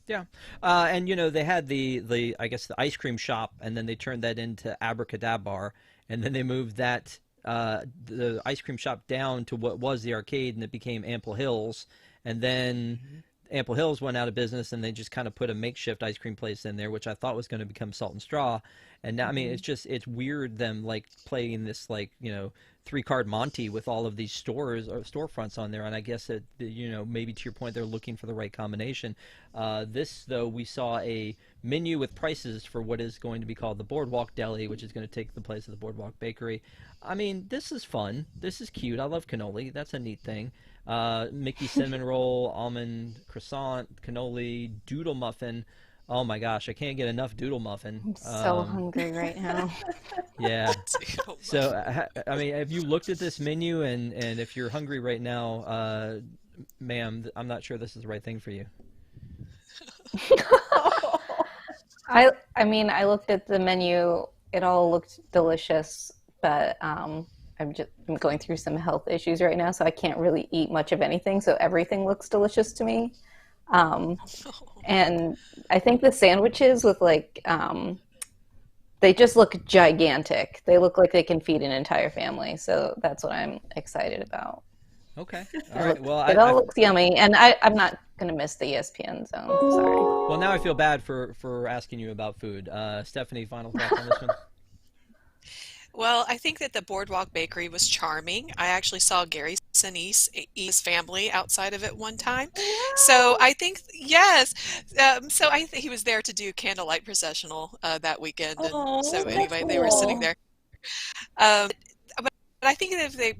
Yeah, and you know, they had the I guess the ice cream shop, and then they turned that into Abracadabar, and then they moved that the ice cream shop down to what was the arcade, and it became Ample Hills, and then Ample Hills went out of business, and they just kind of put a makeshift ice cream place in there, which I thought was going to become Salt and Straw. And now, I mean, it's weird them like playing this, like, you know, 3-card Monte with all of these stores or storefronts on there. And I guess that, you know, maybe to your point, they're looking for the right combination. This, though, we saw a menu with prices for what is going to be called the Boardwalk Deli, which is going to take the place of the Boardwalk Bakery. I mean, this is fun. This is cute. I love cannoli. That's a neat thing. Mickey cinnamon roll, almond croissant, cannoli, doodle muffin. Oh my gosh, I can't get enough doodle muffin. I'm so hungry right now. Yeah. So, I mean, have you looked at this menu, and if you're hungry right now, ma'am, I'm not sure this is the right thing for you. I mean, I looked at the menu. It all looked delicious, but I'm going through some health issues right now, so I can't really eat much of anything. So everything looks delicious to me. And I think the sandwiches with like, they just look gigantic. They look like they can feed an entire family. So that's what I'm excited about. Okay. All right. Well, it all looks yummy, and I'm not going to miss the ESPN zone. Sorry. Well, now I feel bad for asking you about food. Stephanie, final thoughts on this one? Well, I think that the Boardwalk Bakery was charming. I actually saw Gary Sinise eat his family outside of it one time. So I think, yes. So I think he was there to do candlelight processional that weekend. And so anyway, they were sitting there. But I think that if they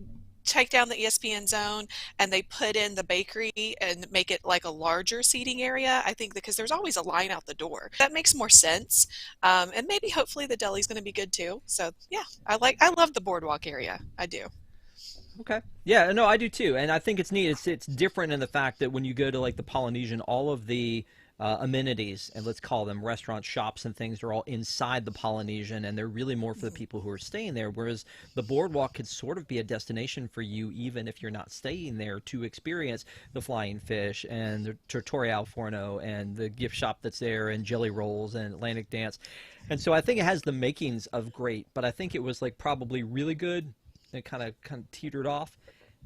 take down the ESPN zone and they put in the bakery and make it like a larger seating area, I think, because there's always a line out the door. That makes more sense. And maybe hopefully the deli's going to be good too. So yeah, I love the boardwalk area. I do. Okay. Yeah, no, I do too. And I think it's neat. It's different in the fact that when you go to like the Polynesian, all of the amenities, and let's call them restaurants, shops, and things, are all inside the Polynesian, and they're really more for the people who are staying there, whereas the boardwalk could sort of be a destination for you even if you're not staying there, to experience the flying fish and the Tutorial Forno and the gift shop that's there and jelly rolls and Atlantic Dance. And so I think it has the makings of great, but I think it was like probably really good and kind of teetered off.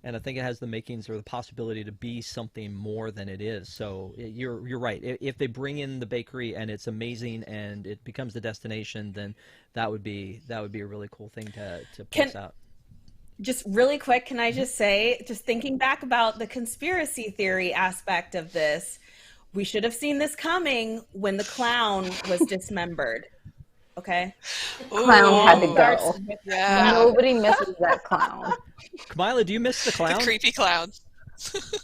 And I think it has the makings or the possibility to be something more than it is. So you're right. If they bring in the bakery and it's amazing and it becomes the destination, then that would be a really cool thing to place out. Just really quick, can I just say, just thinking back about the conspiracy theory aspect of this, we should have seen this coming when the clown was dismembered. Okay. Clown had to go. Yeah. Nobody misses that clown. Kamila, do you miss the clown? The creepy clown.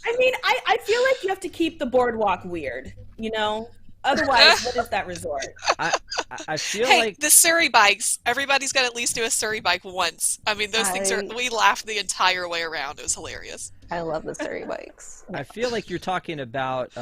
I mean, I feel like you have to keep the boardwalk weird, you know? Otherwise, what is that resort? I feel hey, like the Surrey bikes. Everybody's got to at least do a Surrey bike once. I mean, those things are. We laughed the entire way around. It was hilarious. I love the Surrey bikes. I feel like you're talking about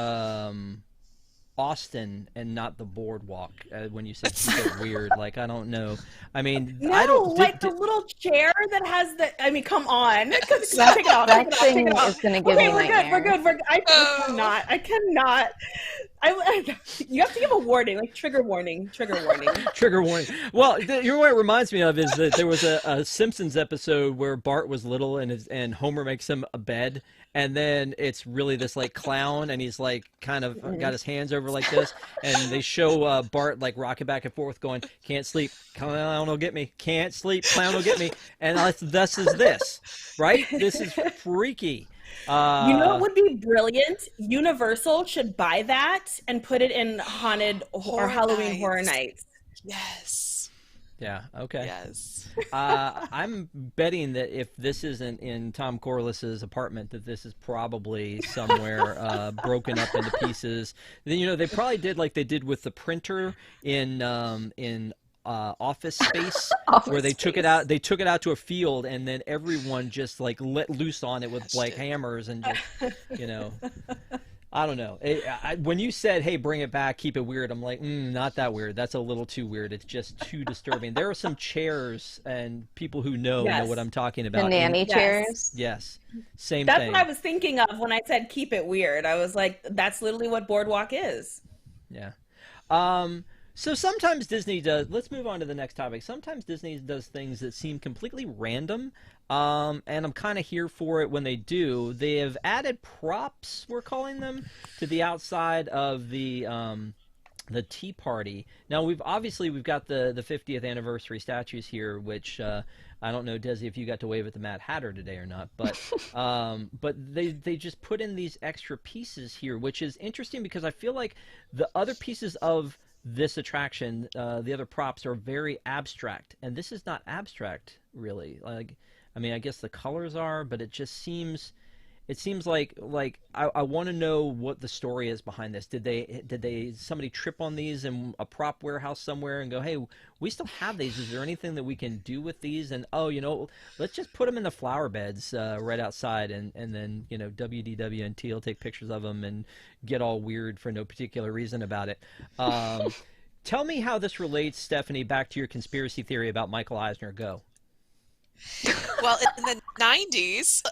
Austin and not the boardwalk when you said keep it weird. Like, I don't know. I mean, No, I don't like the little chair that has the. I mean, come on. Take That, it off. that Take it off. thing Take it off. is going to give Okay, me we're good. We're nightmares. good. We're good. I cannot. I cannot. You have to give a warning, like trigger warning. Trigger warning. Trigger warning. Well, you know what it reminds me of is that there was a Simpsons episode where Bart was little and Homer makes him a bed, and then it's really this like clown, and he's like kind of got his hands over like this, and they show Bart like rocking back and forth, going, "Can't sleep, clown will get me. Can't sleep, clown will get me." And this is this, right? This is freaky. You know what would be brilliant? Universal should buy that and put it in haunted or Halloween Horror Nights. Yes. Yeah. Okay. Yes. I'm betting that if this isn't in Tom Corliss's apartment, that this is probably somewhere broken up into pieces. Then, you know, they probably did like they did with the printer in Office Space, where they took it out. They took it out to a field, and then everyone just like let loose on it with like hammers and just, you know. I don't know. When you said, "Hey, bring it back, keep it weird," I'm like, not that weird. That's a little too weird. It's just too disturbing. There are some chairs, and people who know what I'm talking about. The nanny chairs. Yes, same That's thing. what I was thinking of when I said keep it weird. I was like, that's literally what Boardwalk is. Yeah. So sometimes Disney does. Let's move on to the next topic. Sometimes Disney does things that seem completely random. And I'm kind of here for it when they do. They have added props, we're calling them, to the outside of the tea party. Now we've got the 50th anniversary statues here, which I don't know, Desi, if you got to wave at the Mad Hatter today or not, but they just put in these extra pieces here, which is interesting because I feel like the other pieces of this attraction, the other props, are very abstract, and this is not abstract really. Like, I mean, I guess the colors are, but it just seems like I want to know what the story is behind this. Did somebody trip on these in a prop warehouse somewhere and go, "Hey, we still have these. Is there anything that we can do with these?" And let's just put them in the flower beds right outside, and then WDWNT will take pictures of them and get all weird for no particular reason about it. Tell me how this relates, Stephanie, back to your conspiracy theory about Michael Eisner. Go. Well, in the 90s,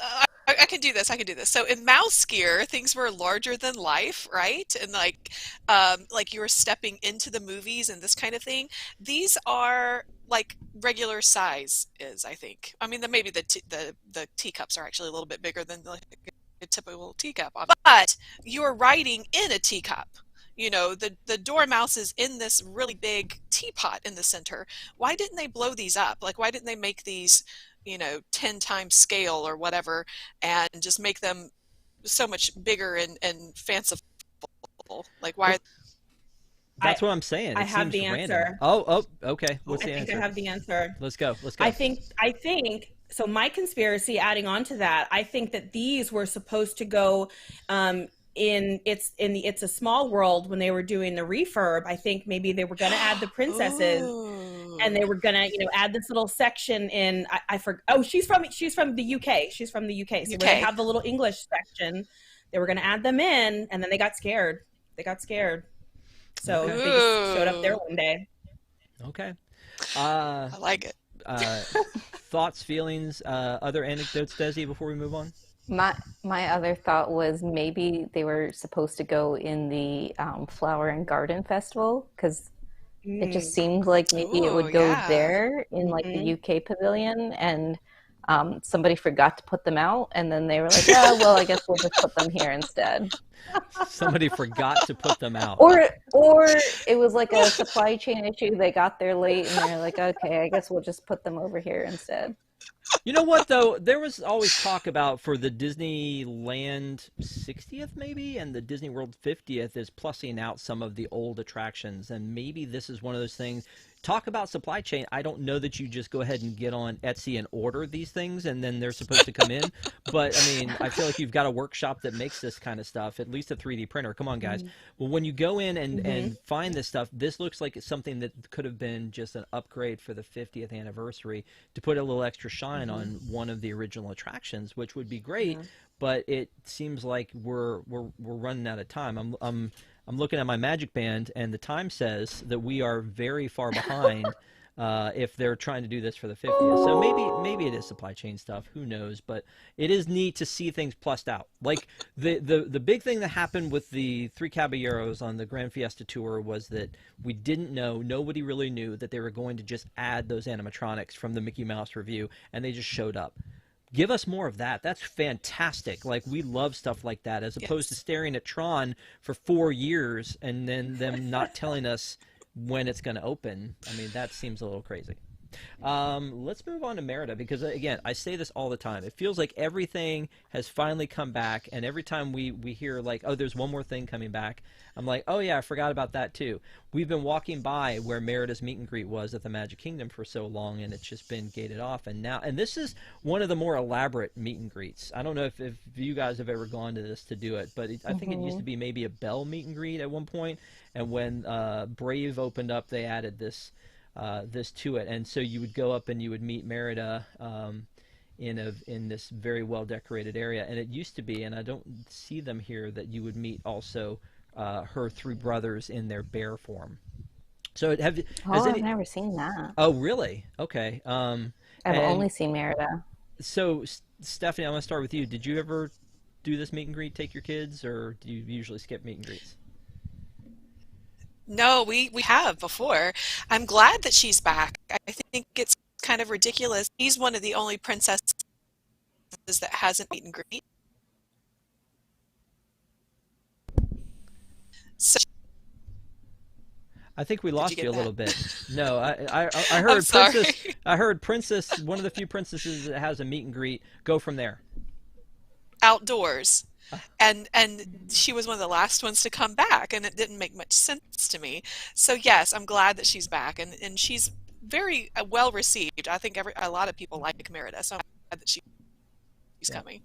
I can do this. So in Mouse Gear, things were larger than life, right? And like you were stepping into the movies and this kind of thing. These are like regular size is, I think. I mean, maybe the teacups are actually a little bit bigger than like a typical teacup, but you're riding in a teacup. You know, the dormouse is in this really big teapot in the center. Why didn't they blow these up? Like, why didn't they make these, 10 times scale or whatever, and just make them so much bigger and fanciful? Like, why? That's what I'm saying. I have the answer. Oh, okay. What's the answer? I think I have the answer. Let's go. I think so. My conspiracy, adding on to that, I think that these were supposed to go It's a Small World when they were doing the refurb. I think maybe they were going to add the princesses. And they were gonna, add this little section in. I forgot. Oh, she's from the UK. She's from the UK. So where they have the little English section, they were gonna add them in, and then they got scared. So they just showed up there one day. Okay. I like it. Thoughts, feelings, other anecdotes, Desi, before we move on. My other thought was maybe they were supposed to go in the Flower and Garden Festival, because it just seemed like maybe it would go there in like the UK pavilion, and somebody forgot to put them out, and then they were like, "Oh, well, I guess we'll just put them here instead." Somebody forgot to put them out. Or it was like a supply chain issue. They got there late, and they're like, "Okay, I guess we'll just put them over here instead." You know what, though? There was always talk about, for the Disneyland 60th, maybe, and the Disney World 50th, is plussing out some of the old attractions. And maybe this is one of those things. Talk about supply chain. I don't know that you just go ahead and get on Etsy and order these things and then they're supposed to come in. But, I mean, I feel like you've got a workshop that makes this kind of stuff, at least a 3D printer. Come on, guys. Well, when you go in and find this stuff, this looks like it's something that could have been just an upgrade for the 50th anniversary to put a little extra shine on one of the original attractions, which would be great. but it seems like we're running out of time. I'm looking at my Magicband, and the time says that we are very far behind. If they're trying to do this for the 50th. So maybe it is supply chain stuff. Who knows? But it is neat to see things plussed out. Like the big thing that happened with the Three Caballeros on the Grand Fiesta Tour was that we didn't know, nobody really knew that they were going to just add those animatronics from the Mickey Mouse review, and they just showed up. Give us more of that. That's fantastic. Like, we love stuff like that, as opposed to staring at Tron for 4 years and then them not telling us when it's going to open. I mean, that seems a little crazy. Let's move on to Merida, because again, I say this all the time. It feels like everything has finally come back, and every time we hear like, oh, there's one more thing coming back, I'm like, oh yeah, I forgot about that too. We've been walking by where Merida's meet and greet was at the Magic Kingdom for so long, and it's just been gated off. And this is one of the more elaborate meet and greets. I don't know if you guys have ever gone to this to do it, but I think it used to be maybe a Bell meet and greet at one point, and when Brave opened up, they added this to it, and so you would go up and you would meet Merida in this very well decorated area. And it used to be, and I don't see them here, that you would meet also her three brothers in their bear form. So I've never seen that. Oh, really? Okay. I've only seen Merida. So Stephanie, I'm gonna start with you. Did you ever do this meet and greet, take your kids, or do you usually skip meet and greets? No, we have before. I'm glad that she's back. I think it's kind of ridiculous. She's one of the only princesses that hasn't meet and greet. So, I think we lost you a little bit. No, I heard I'm sorry. Princess. I heard Princess, one of the few princesses that has a meet and greet. Go from there. Outdoors. And she was one of the last ones to come back, and it didn't make much sense to me. So yes, I'm glad that she's back, and she's very well received. I think a lot of people like Merida, so I'm glad that she's coming.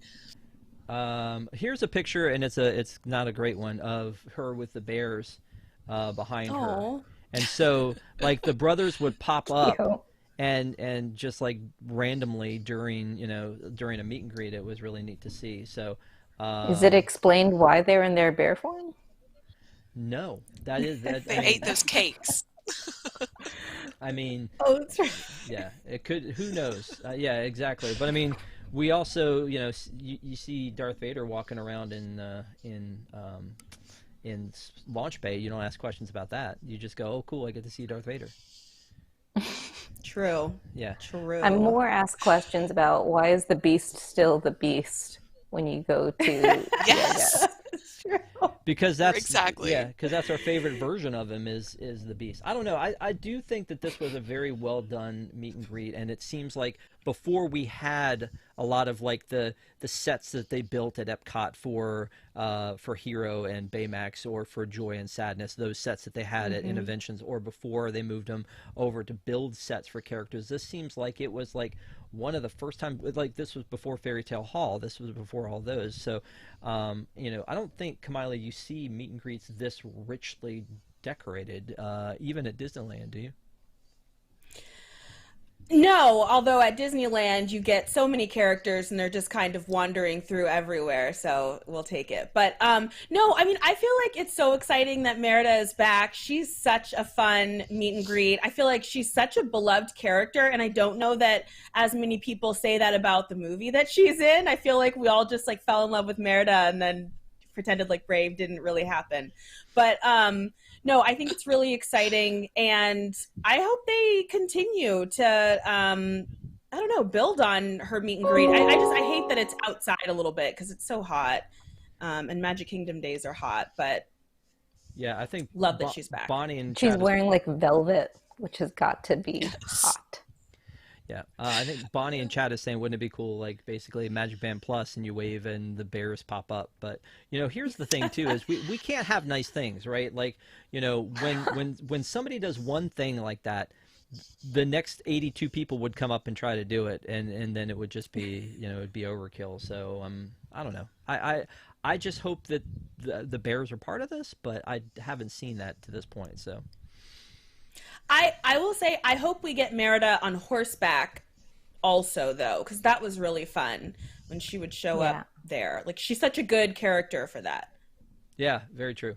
Here's a picture, and it's not a great one, of her with the bears behind her. And so like the brothers would pop up and just like randomly during a meet and greet. It was really neat to see. So is it explained why they're in their bear form? No, that is that. They ate those cakes. I mean, oh, that's right. Yeah, it could. Who knows? Yeah, exactly. But I mean, we also, you see Darth Vader walking around in Launch Bay. You don't ask questions about that. You just go, oh, cool, I get to see Darth Vader. True. Yeah. True. I'm more asked questions about why is the Beast still the Beast when you go to Yes. It's true. Because that's exactly. Yeah, because that's our favorite version of him is the Beast. I don't know. I do think that this was a very well done meet and greet, and it seems like before we had a lot of like the sets that they built at Epcot for Hero and Baymax, or for Joy and Sadness, those sets that they had at Innoventions, or before they moved them over to build sets for characters. This seems like it was like one of the first time, like this was before Fairy Tale Hall. This was before all those. So, I don't think, Kamila, you see meet and greets this richly decorated, even at Disneyland, do you? No, although at Disneyland you get so many characters and they're just kind of wandering through everywhere, so we'll take it. But no, I mean, I feel like it's so exciting that Merida is back. She's such a fun meet and greet. I feel like she's such a beloved character, and I don't know that as many people say that about the movie that she's in. I feel like we all just like fell in love with Merida and then pretended like Brave didn't really happen. But no, I think it's really exciting, and I hope they continue to, build on her meet and greet. I hate that it's outside a little bit because it's so hot, and Magic Kingdom days are hot, but yeah, I think love that she's back. Bonnie and she's Chad wearing like velvet, which has got to be hot. Yeah, I think Bonnie and Chad is saying, wouldn't it be cool, like basically Magicband Plus, and you wave and the bears pop up. But here's the thing too: is we can't have nice things, right? Like when somebody does one thing like that, the next 82 people would come up and try to do it, and then it would just be it'd be overkill. So I don't know. I just hope that the bears are part of this, but I haven't seen that to this point. So. I will say I hope we get Merida on horseback also, though, because that was really fun. when she would show up there. Like, she's such a good character for that. Yeah, very true.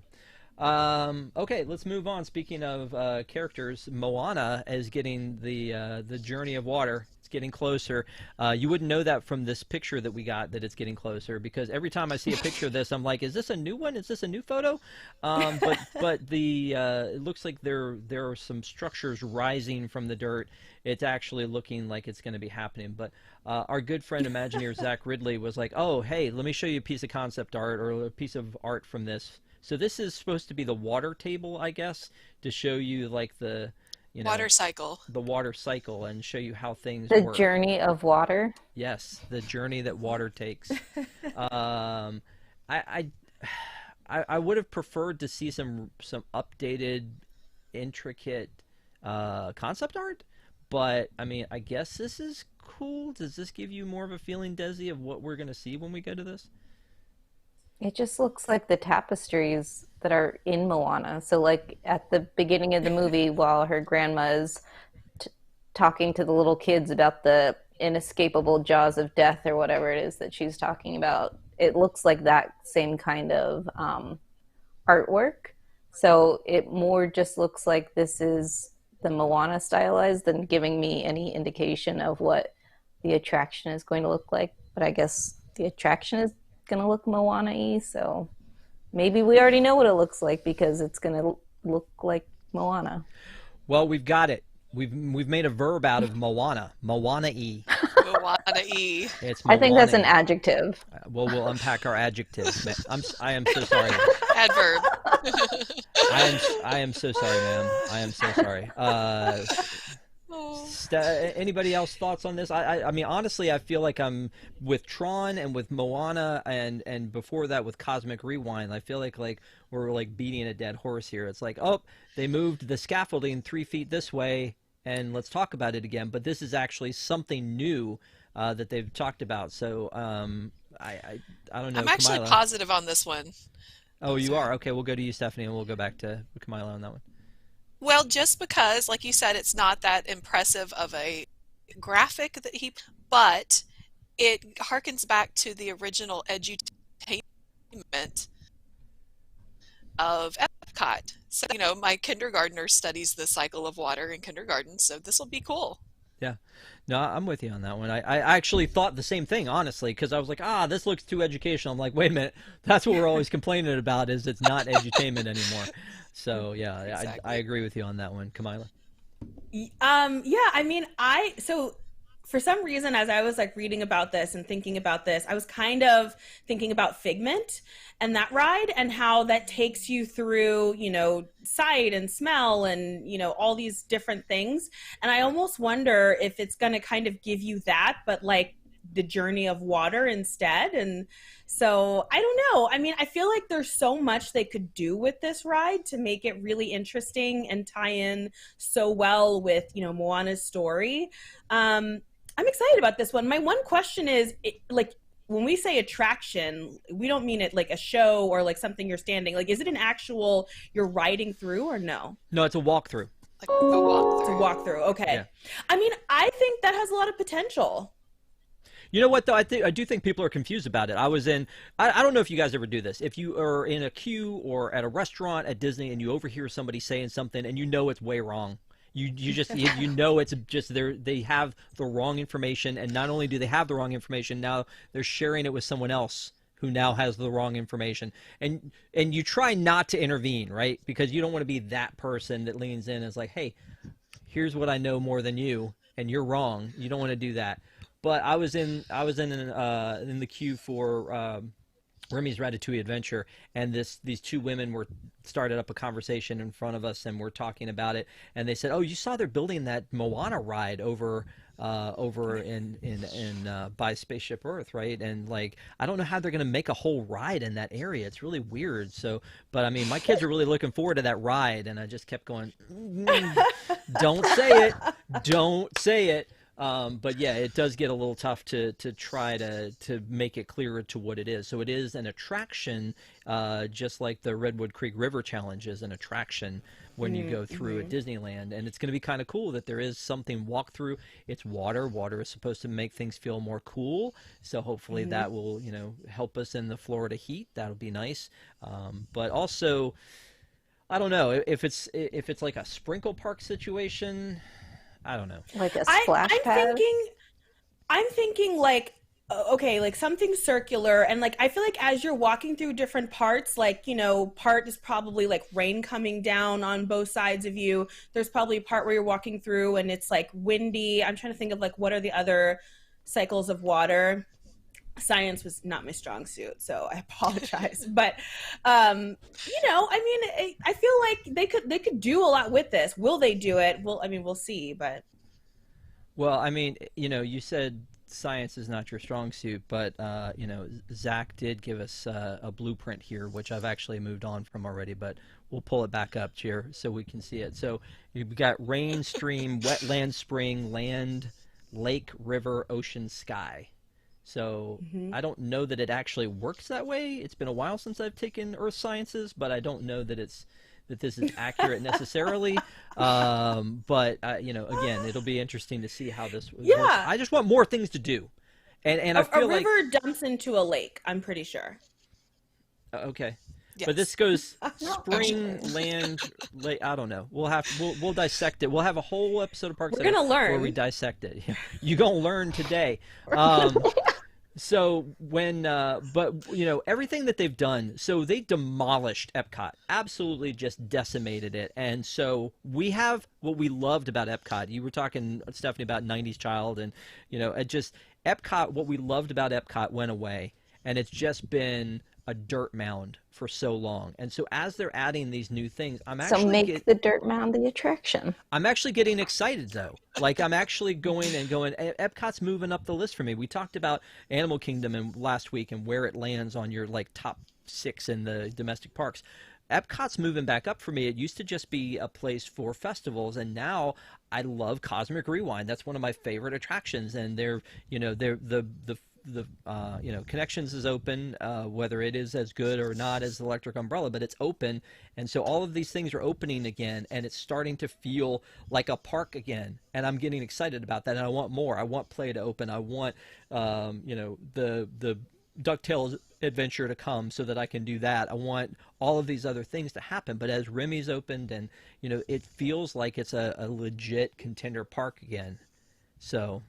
Okay, let's move on. Speaking of characters, Moana is getting the Journey of Water. It's getting closer. You wouldn't know that from this picture that we got that it's getting closer, because every time I see a picture of this, I'm like, is this a new one? Is this a new photo? But the it looks like there are some structures rising from the dirt. It's actually looking like it's going to be happening. But our good friend Imagineer Zach Ridley was like, oh, hey, let me show you a piece of concept art or a piece of art from this. So this is supposed to be the water table, I guess, to show you like the water cycle. The water cycle, and show you how things The work. journey of water. Yes, the journey that water takes. I would have preferred to see some updated, intricate concept art, but I mean, I guess this is cool. Does this give you more of a feeling, Desi, of what we're going to see when we go to this? It just looks like the tapestries that are in Moana. So, like at the beginning of the movie, while her grandma is talking to the little kids about the inescapable jaws of death or whatever it is that she's talking about, it looks like that same kind of artwork. So it more just looks like this is the Moana stylized than giving me any indication of what the attraction is going to look like. But I guess the attraction is going to look Moana-y, so maybe we already know what it looks like because it's going to look like Moana. Well, we've got it. We've made a verb out of Moana. Moana-y. Moana-y. It's I think that's an Moana-y. adjective. Well, we'll unpack our adjectives. I am so sorry. Adverb. I am so sorry, ma'am. I am so sorry. Anybody else thoughts on this? I mean, honestly, I feel like I'm with Tron and with Moana and before that with Cosmic Rewind. I feel like we're like beating a dead horse here. It's like, oh, they moved the scaffolding 3 feet this way, and let's talk about it again. But this is actually something new that they've talked about. So I don't know. I'm actually Kamila. positive on this one. Oh, you are? Okay, we'll go to you, Stephanie, and we'll go back to Kamila on that one. Well, just because, like you said, it's not that impressive of a graphic that but it harkens back to the original edutainment of Epcot. So, my kindergartner studies the cycle of water in kindergarten, so this will be cool. Yeah. No, I'm with you on that one. I actually thought the same thing, honestly, because I was like, this looks too educational. I'm like, wait a minute, that's what we're always complaining about, is it's not edutainment anymore. So, yeah, exactly. I agree with you on that one. Kamila? Yeah, I mean, so for some reason, as I was like reading about this and thinking about this, I was kind of thinking about Figment and that ride and how that takes you through, sight and smell and, all these different things. And I almost wonder if it's going to kind of give you that, but like the journey of water instead. And so I don't know. I mean, I feel like there's so much they could do with this ride to make it really interesting and tie in so well with, Moana's story. I'm excited about this one. My one question is, when we say attraction, we don't mean it like a show or like something you're standing. Like, is it an actual you're riding through or no? No, it's a walkthrough. Like a walkthrough. It's a walkthrough. Okay. Yeah. I mean, I think that has a lot of potential. You know what, though? I do think people are confused about it. I don't know if you guys ever do this. If you are in a queue or at a restaurant at Disney and you overhear somebody saying something and it's way wrong. You just it's just they have the wrong information, and not only do they have the wrong information, now they're sharing it with someone else who now has the wrong information. And you try not to intervene, right? Because you don't want to be that person that leans in and is like, "Hey, here's what I know more than you, and you're wrong." You don't want to do that. But I was in the queue for Remy's Ratatouille Adventure, and these two women started up a conversation in front of us, and we're talking about it, and they said, "Oh, you saw they're building that Moana ride over in by Spaceship Earth, right?" And like, I don't know how they're going to make a whole ride in that area. It's really weird. So, but I mean, my kids are really looking forward to that ride, and I just kept going, "Don't say it, don't say it." But yeah, it does get a little tough to try to make it clearer to what it is. So it is an attraction, just like the Redwood Creek River Challenge is an attraction when you go through at Disneyland. And it's going to be kind of cool that there is something walk through. It's water. Water is supposed to make things feel more cool. So hopefully that will, help us in the Florida heat. That'll be nice. But also, I don't know if it's like a sprinkle park situation. I don't know. Like a splash pad? I'm thinking like, okay, like something circular. And like, I feel like as you're walking through different parts, like, part is probably like rain coming down on both sides of you. There's probably a part where you're walking through and it's like windy. I'm trying to think of like, what are the other cycles of water? Science was not my strong suit, so I apologize. But, I mean, I feel like they could do a lot with this. Will they do it? We'll see. But well, I mean, you said science is not your strong suit, but Zach did give us a blueprint here, which I've actually moved on from already. But we'll pull it back up here so we can see it. So you've got rain, stream, wetland, spring, land, lake, river, ocean, sky. So I don't know that it actually works that way. It's been a while since I've taken earth sciences, but I don't know that this is accurate necessarily. But again, it'll be interesting to see how this works. I just want more things to do, and I feel a like river dumps into a lake. I'm pretty sure. Okay. Yes. But this goes spring, land, lake. I don't know. We'll dissect it. We'll have a whole episode of ParksCenter We're gonna learn where we dissect it. You're gonna learn today. So when, but everything that they've done, so they demolished Epcot, absolutely just decimated it. And so we have what we loved about Epcot. You were talking, Stephanie, about 90s Child, and it just Epcot. What we loved about Epcot went away, and it's just been a dirt mound for so long. And so as they're adding these new things, So make the dirt mound the attraction. I'm actually getting excited though. Like I'm actually going, Epcot's moving up the list for me. We talked about Animal Kingdom last week and where it lands on your like top 6 in the domestic parks. Epcot's moving back up for me. It used to just be a place for festivals, and now I love Cosmic Rewind. That's one of my favorite attractions, and they're Connections is open, whether it is as good or not as Electric Umbrella, but it's open. And so all of these things are opening again, and it's starting to feel like a park again. And I'm getting excited about that, and I want more. I want Play to open. I want, the DuckTales adventure to come so that I can do that. I want all of these other things to happen. But as Remy's opened, and, it feels like it's a legit contender park again. So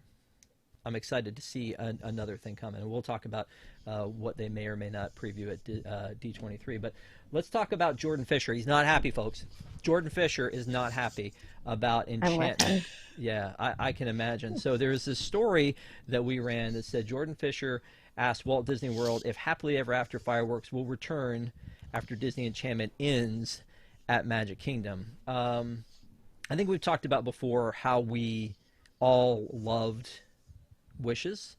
I'm excited to see another thing coming, and we'll talk about what they may or may not preview at D23. But let's talk about Jordan Fischer. He's not happy, folks. Jordan Fischer is not happy about Enchantment. Yeah, I can imagine. So there's this story that we ran that said Jordan Fischer asked Walt Disney World if Happily Ever After fireworks will return after Disney Enchantment ends at Magic Kingdom. I think we've talked about before how we all loved Wishes,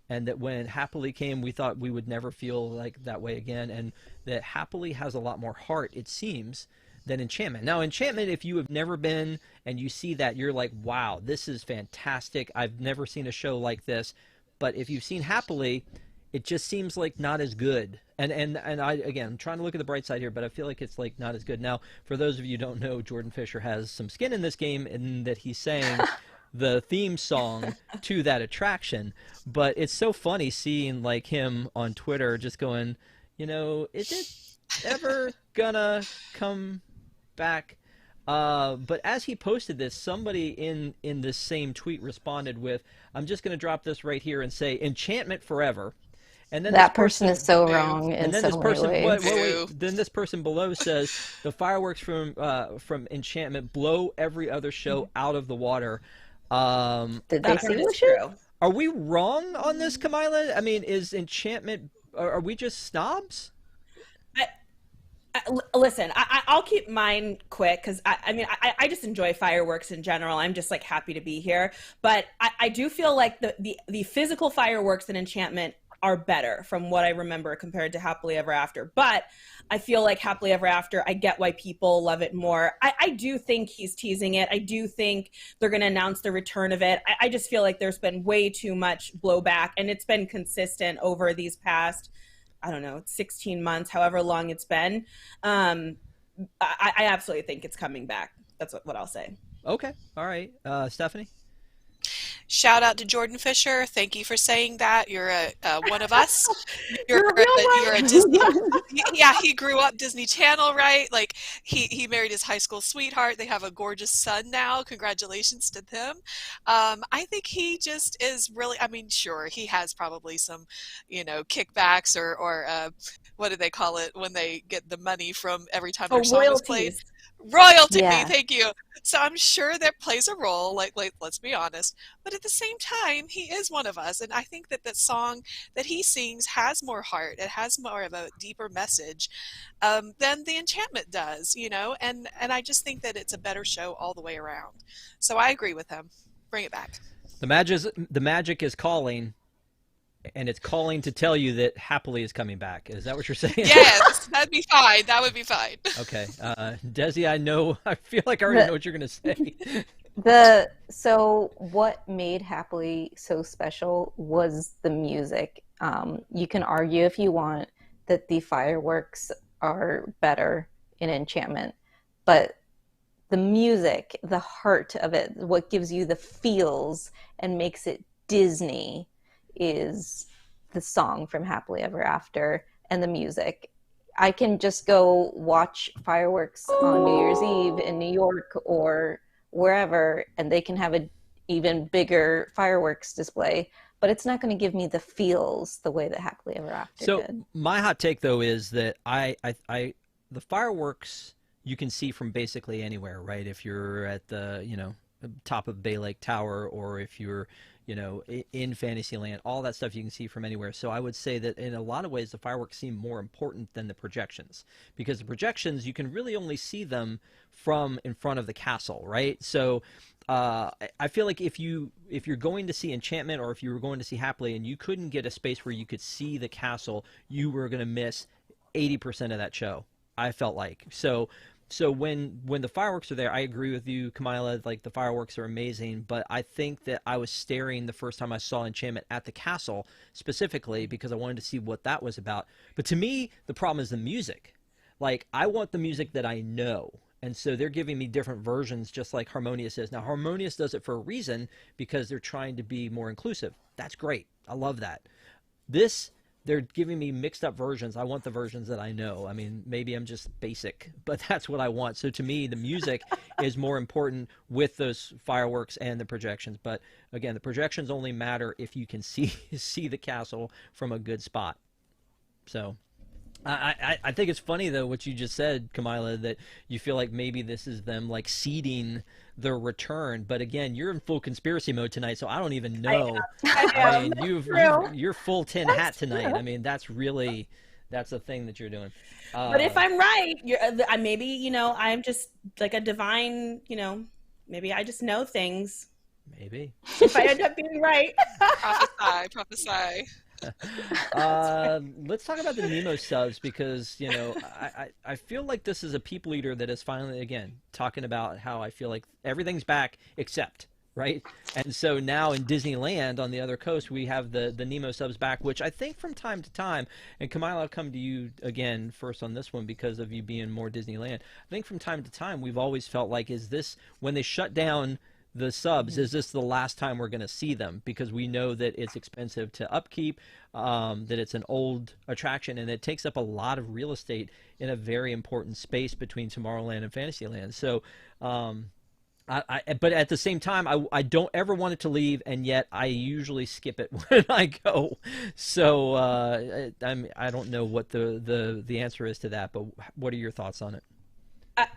and that when Happily came, we thought we would never feel like that way again, and that Happily has a lot more heart, it seems, than Enchantment. Now, Enchantment, if you have never been and you see that, you're like, wow, this is fantastic. I've never seen a show like this. But if you've seen Happily, it just seems like not as good. And I, again, I'm trying to look at the bright side here, but I feel like it's like not as good. Now, for those of you who don't know, Jordan Fischer has some skin in this game, in that he sang the theme song to that attraction. But it's so funny seeing like him on Twitter just going, is it ever gonna come back? But as he posted this, somebody in this same tweet responded with, I'm just gonna drop this right here and say Enchantment forever. And then that person is so wrong in so many ways. Wait. Then this person below says the fireworks from Enchantment blow every other show out of the water. Did they see Wishes? Are we wrong on this, Kamila? I mean, is Enchantment? Are we just snobs? Listen, I'll keep mine quick because I just enjoy fireworks in general. I'm just like happy to be here, but I do feel like the physical fireworks in Enchantment are better from what I remember compared to Happily Ever After. But I feel like Happily Ever After, I get why people love it more. I do think he's teasing it. I do think they're going to announce the return of it. I just feel like there's been way too much blowback, and it's been consistent over these past, I don't know, 16 months, however long it's been. I absolutely think it's coming back. That's what I'll say. Okay. All right. Stephanie? Shout out to Jordan Fischer. Thank you for saying that. You're one of us. You're a real one. You're a Disney. Yeah, he grew up Disney Channel, right? Like he married his high school sweetheart. They have a gorgeous son now. Congratulations to them. I think he just is really. I mean, sure, he has probably some, kickbacks or what do they call it when they get the money from every time their song is played? Royalty, Yeah. thank you. So I'm sure that plays a role, like let's be honest. But at the same time, he is one of us. And I think that song that he sings has more heart. It has more of a deeper message than the Enchantment does, and I just think that it's a better show all the way around. So I agree with him. Bring it back. The magic is calling, and it's calling to tell you that Happily is coming back. Is that what you're saying? Yes, that'd be fine. That would be fine. Okay. Desi, I feel like I already know what you're going to say. So what made Happily so special was the music. You can argue if you want that the fireworks are better in Enchantment, but the music, the heart of it, what gives you the feels and makes it Disney is the song from Happily Ever After and the music. I can just go watch fireworks on New Year's Eve in New York or wherever, and they can have an even bigger fireworks display, but it's not going to give me the feels the way that Happily Ever After did. My hot take, though, is that the fireworks you can see from basically anywhere, right? If you're at the, top of Bay Lake Tower, or if you're in Fantasyland, all that stuff you can see from anywhere. So I would say that in a lot of ways, the fireworks seem more important than the projections, because the projections, you can really only see them from in front of the castle, right? So I feel like if you're going to see Enchantment, or if you were going to see Happily and you couldn't get a space where you could see the castle, you were going to miss 80% of that show, I felt like. So when the fireworks are there, I agree with you, Kamila, like the fireworks are amazing, but I think that I was staring the first time I saw Enchantment at the castle specifically because I wanted to see what that was about. But to me, the problem is the music. Like, I want the music that I know. And so they're giving me different versions, just like Harmonious is. Now, Harmonious does it for a reason, because they're trying to be more inclusive. That's great. I love that. They're giving me mixed up versions. I want the versions that I know. I mean, maybe I'm just basic, but that's what I want. So to me, the music is more important with those fireworks and the projections. But again, the projections only matter if you can see the castle from a good spot. So I think it's funny, though, what you just said, Kamila, that you feel like maybe this is them like seeding their return. But again, you're in full conspiracy mode tonight, so I don't even know. I mean, you're full tin hat tonight. I mean, that's a thing that you're doing. But if I'm right, maybe, I'm just like a divine, maybe I just know things. Maybe. If I end up being right. Prophesy. Let's talk about the Nemo subs, because I feel like this is a people eater that is finally, again, talking about how I feel like everything's back except, right? And so now in Disneyland on the other coast, we have the Nemo subs back, which I think from time to time, and Kamila, I'll come to you again first on this one because of you being more Disneyland. I think from time to time we've always felt like, is this, when they shut down the subs, is this the last time we're going to see them? Because we know that it's expensive to upkeep, that it's an old attraction, and it takes up a lot of real estate in a very important space between Tomorrowland and Fantasyland. So, but at the same time, I don't ever want it to leave, and yet I usually skip it when I go. So I don't know what the answer is to that, but what are your thoughts on it?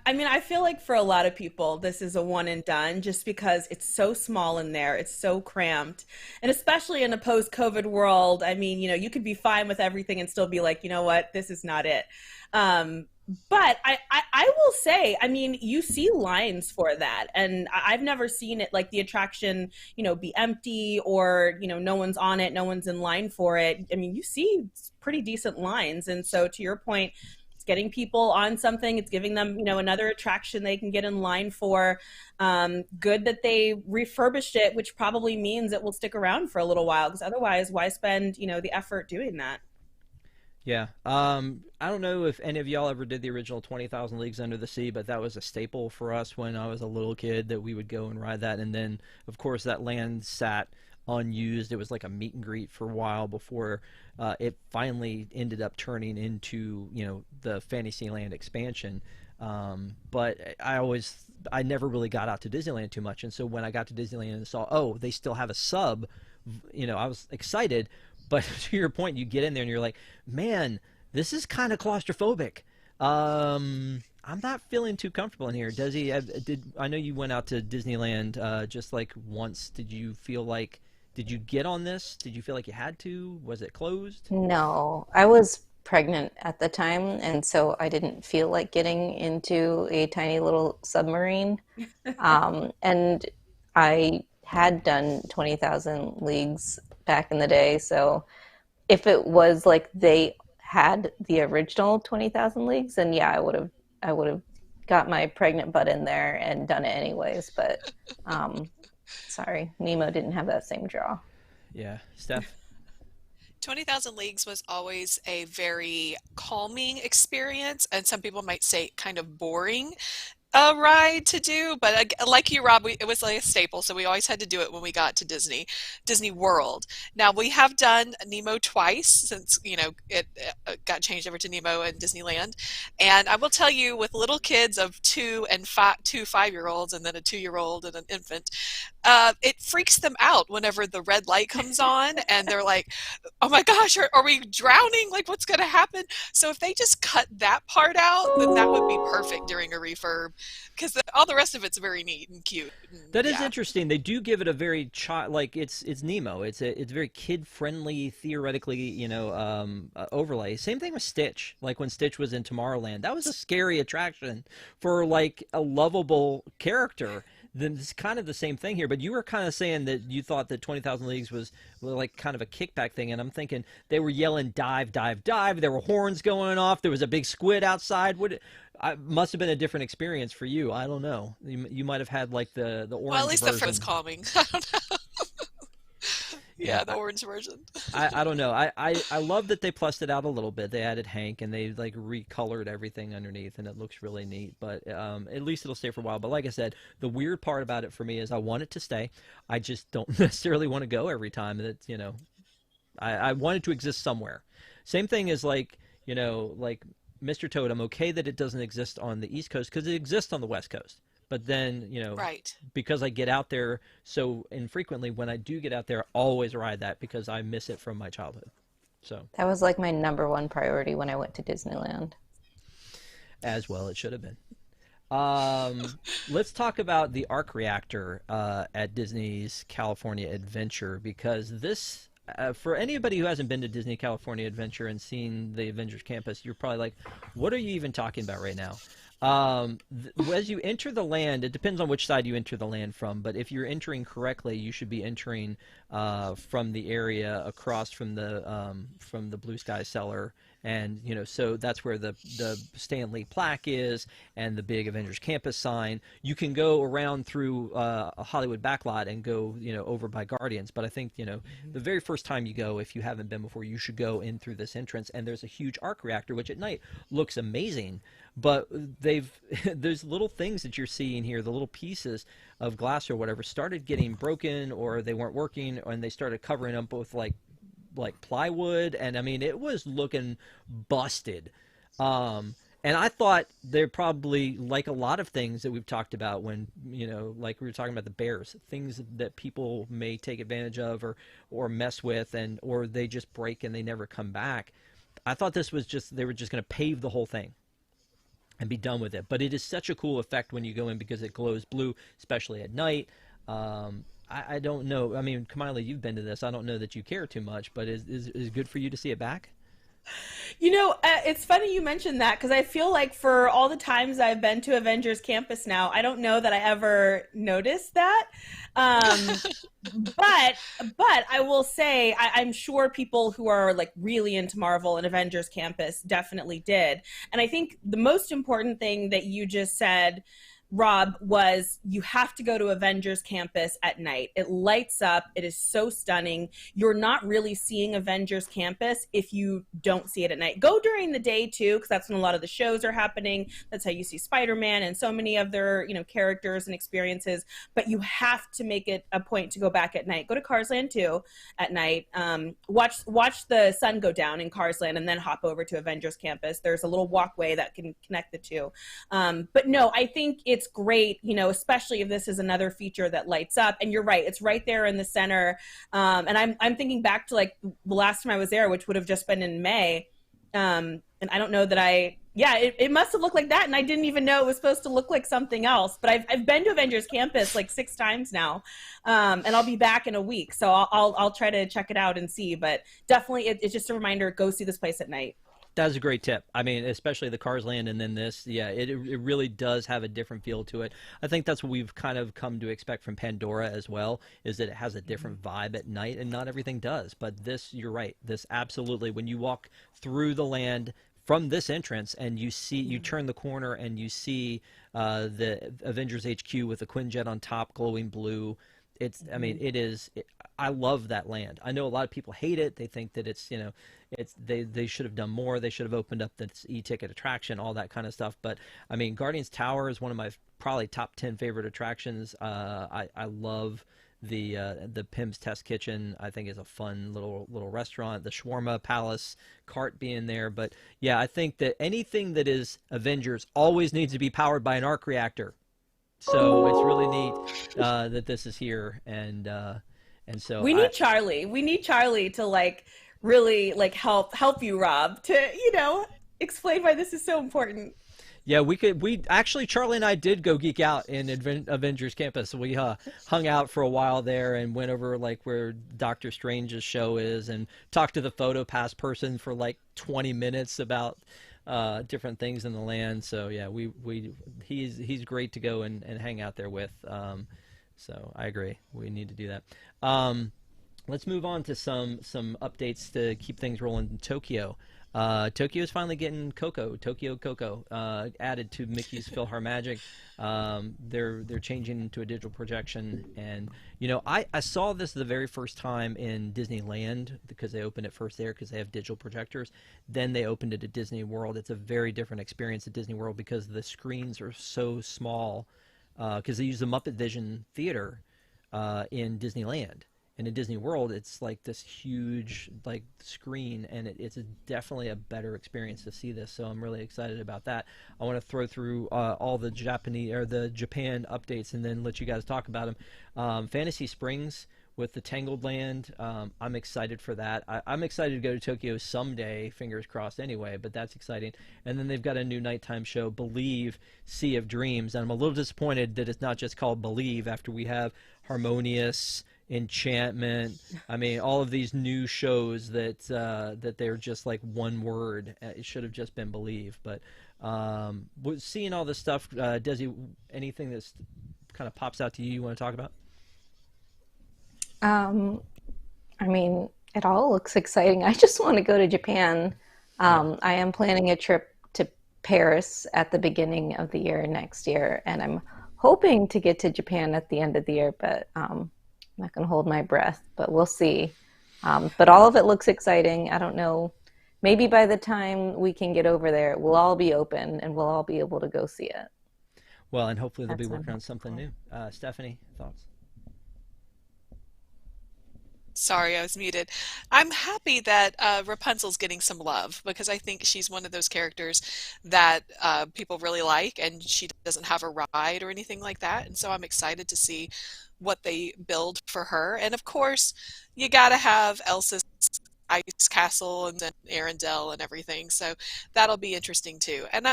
I mean, I feel like for a lot of people, this is a one and done, just because it's so small in there. It's so cramped. And especially in a post-COVID world, I mean, you could be fine with everything and still be like, you know what, this is not it. But I will say, I mean, you see lines for that, and I've never seen it like the attraction, be empty or, no one's on it, no one's in line for it. I mean, you see pretty decent lines. And so to your point, it's getting people on something, it's giving them, another attraction they can get in line for. Good that they refurbished it, which probably means it will stick around for a little while, because otherwise, why spend, the effort doing that? Yeah. I don't know if any of y'all ever did the original 20,000 Leagues Under the Sea, but that was a staple for us when I was a little kid, that we would go and ride that. And then, of course, that land sat unused. It was like a meet and greet for a while before it finally ended up turning into, the Fantasyland expansion. But I never really got out to Disneyland too much. And so when I got to Disneyland and saw, oh, they still have a sub, I was excited. But to your point, you get in there and you're like, man, this is kind of claustrophobic. I'm not feeling too comfortable in here. I know you went out to Disneyland just like once. Did you get on this? Did you feel like you had to? Was it closed? No, I was pregnant at the time, and so I didn't feel like getting into a tiny little submarine. And I had done 20,000 Leagues back in the day, so if it was like they had the original 20,000 Leagues, then yeah, I would have got my pregnant butt in there and done it anyways. But sorry, Nemo didn't have that same draw. Yeah, Steph. 20,000 Leagues was always a very calming experience, and some people might say kind of boring ride to do, but like you, Rob, it was like a staple, so we always had to do it when we got to Disney World. Now, we have done Nemo twice since, it got changed over to Nemo and Disneyland, and I will tell you, with little kids of 2 and 5-year-olds, and then a 2-year-old and an infant, it freaks them out whenever the red light comes on, and they're like, oh my gosh, are we drowning? Like, what's going to happen? So if they just cut that part out, then that would be perfect during a refurb, because all the rest of it's very neat and cute. That is interesting. They do give it a very it's Nemo. It's very kid friendly, theoretically, overlay. Same thing with Stitch. Like when Stitch was in Tomorrowland, that was a scary attraction for like a lovable character. Then it's kind of the same thing here, but you were kind of saying that you thought that 20,000 Leagues was like kind of a kickback thing, and I'm thinking they were yelling dive, dive, dive. There were horns going off. There was a big squid outside. Must have been a different experience for you. I don't know. You might have had like the orange version. Well, at least the front was calming. I don't know. Yeah, the orange version. I don't know. I love that they plussed it out a little bit. They added Hank, and they like recolored everything underneath, and it looks really neat. But at least it'll stay for a while. But like I said, the weird part about it for me is I want it to stay. I just don't necessarily want to go every time. That's I want it to exist somewhere. Same thing as like Mr. Toad. I'm okay that it doesn't exist on the East Coast because it exists on the West Coast. But then, right. Because I get out there so infrequently, when I do get out there, I always ride that because I miss it from my childhood. So that was like my number one priority when I went to Disneyland. As well, it should have been. Let's talk about the Ark Reactor at Disney's California Adventure, because this, for anybody who hasn't been to Disney California Adventure and seen the Avengers Campus, you're probably like, what are you even talking about right now? As you enter the land, it depends on which side you enter the land from, but if you're entering correctly, you should be entering from the area across from the Blue Sky Cellar, and so that's where the Stan Lee plaque is and the big Avengers Campus sign. You can go around through a Hollywood backlot and go over by Guardians, but I think the very first time you go, if you haven't been before, you should go in through this entrance, and there's a huge Ark Reactor, which at night looks amazing. But there's little things that you're seeing here, the little pieces of glass or whatever started getting broken, or they weren't working, and they started covering up with like plywood, and I mean it was looking busted. And I thought they're probably like a lot of things that we've talked about when like we were talking about the bears, things that people may take advantage of or mess with, or they just break and they never come back. I thought this was they were just going to pave the whole thing and be done with it. But it is such a cool effect when you go in because it glows blue, especially at night. I don't know. I mean, Kamila, you've been to this. I don't know that you care too much, but is it good for you to see it back? It's funny you mentioned that because I feel like for all the times I've been to Avengers Campus now, I don't know that I ever noticed that. Um, but I will say I'm sure people who are like really into Marvel and Avengers Campus definitely did. And I think the most important thing that you just said, Rob, was you have to go to Avengers Campus at night. It lights up. It is so stunning. You're not really seeing Avengers Campus if you don't see it at night. Go during the day too, because that's when a lot of the shows are happening. That's how you see Spider-Man and so many of their, characters and experiences. But you have to make it a point to go back at night. Go to Cars Land too at night. Watch the sun go down in Cars Land and then hop over to Avengers Campus. There's a little walkway that can connect the two. But no, I think it's great, especially if this is another feature that lights up. And you're right, it's right there in the center. And I'm thinking back to like the last time I was there, which would have just been in May. And I don't know that it must have looked like that. And I didn't even know it was supposed to look like something else. But I've been to Avengers Campus like 6 times now. And I'll be back in a week. So I'll try to check it out and see. But definitely it's just a reminder, go see this place at night. That's a great tip. I mean, especially the Cars Land and then this. Yeah, it really does have a different feel to it. I think that's what we've kind of come to expect from Pandora as well, is that it has a different vibe at night, and not everything does. But this, you're right. This absolutely, when you walk through the land from this entrance and you turn the corner and you see the Avengers HQ with the Quinjet on top, glowing blue. I love that land. I know a lot of people hate it. They think that they should have done more. They should have opened up this e-ticket attraction, all that kind of stuff. But I mean, Guardians Tower is one of my probably top 10 favorite attractions. I love the Pim's Test Kitchen. I think is a fun little restaurant. The Shawarma Palace cart being there. But yeah, I think that anything that is Avengers always needs to be powered by an Ark Reactor. So it's really neat that this is here, and so we need Charlie. We need Charlie to like really like help you, Rob, to explain why this is so important. Yeah, we actually, Charlie and I did go geek out in Avengers Campus. We hung out for a while there and went over like where Doctor Strange's show is and talked to the PhotoPass person for like 20 minutes about different things in the land. So yeah, he's great to go and hang out there with. So I agree, we need to do that. Let's move on to some updates to keep things rolling in Tokyo. Tokyo is finally getting Tokyo Coco added to Mickey's PhilharMagic. They're changing into a digital projection, and I saw this the very first time in Disneyland because they opened it first there because they have digital projectors. Then they opened it at Disney World. It's a very different experience at Disney World because the screens are so small because they use the Muppet Vision Theater in Disneyland. And in Disney World, it's like this huge like screen, and it's definitely a better experience to see this. So I'm really excited about that. I want to throw through all the Japan updates, and then let you guys talk about them. Fantasy Springs with the Tangled Land. I'm excited for that. I'm excited to go to Tokyo someday, fingers crossed anyway, but that's exciting. And then they've got a new nighttime show, Believe, Sea of Dreams. And I'm a little disappointed that it's not just called Believe after we have Harmonious, Enchantment. I mean, all of these new shows that they're just like one word. It should have just been Believe. But seeing all this stuff, Desi, anything that's kind of pops out to you want to talk about? I mean, it all looks exciting. I just want to go to Japan. I am planning a trip to Paris at the beginning of the year next year, and I'm hoping to get to Japan at the end of the year, but I'm not going to hold my breath, but we'll see. But all of it looks exciting. I don't know. Maybe by the time we can get over there, we'll all be open and we'll all be able to go see it. Well, and hopefully they'll be working on something new. Stephanie, thoughts? Sorry, I was muted. I'm happy that Rapunzel's getting some love because I think she's one of those characters that people really like, and she doesn't have a ride or anything like that. And so I'm excited to see what they build for her. And of course, you got to have Elsa's ice castle and then Arendelle and everything. So that'll be interesting too. And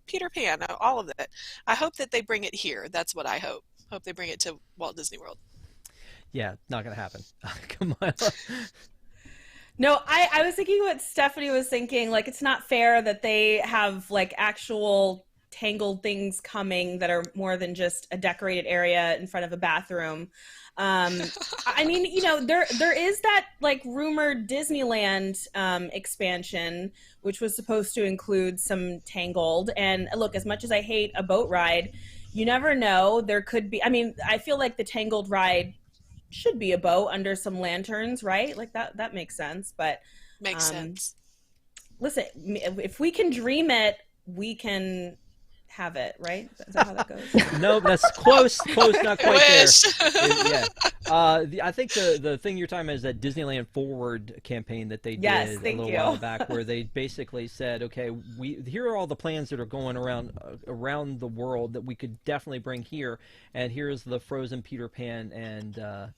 Peter Pan, all of it. I hope that they bring it here. That's what I hope. Hope they bring it to Walt Disney World. Yeah, not going to happen. Come on. No, I was thinking what Stephanie was thinking. Like, it's not fair that they have like actual tangled things coming that are more than just a decorated area in front of a bathroom. I mean, you know, there is that like rumored Disneyland expansion, which was supposed to include some Tangled. And look, as much as I hate a boat ride, you never know. There could be. I mean, I feel like the Tangled ride should be a boat under some lanterns, right? Like that makes sense. But Makes sense. listen, if we can dream it, we can have it, right? Is that how that goes? No, that's close, not quite there. Wish. Yeah. I think the thing you're talking about is that Disneyland Forward campaign that they Yes, did a thank little you. while back, where they basically said, okay, here are all the plans that are going around the world that we could definitely bring here, and here's the Frozen, Peter Pan, and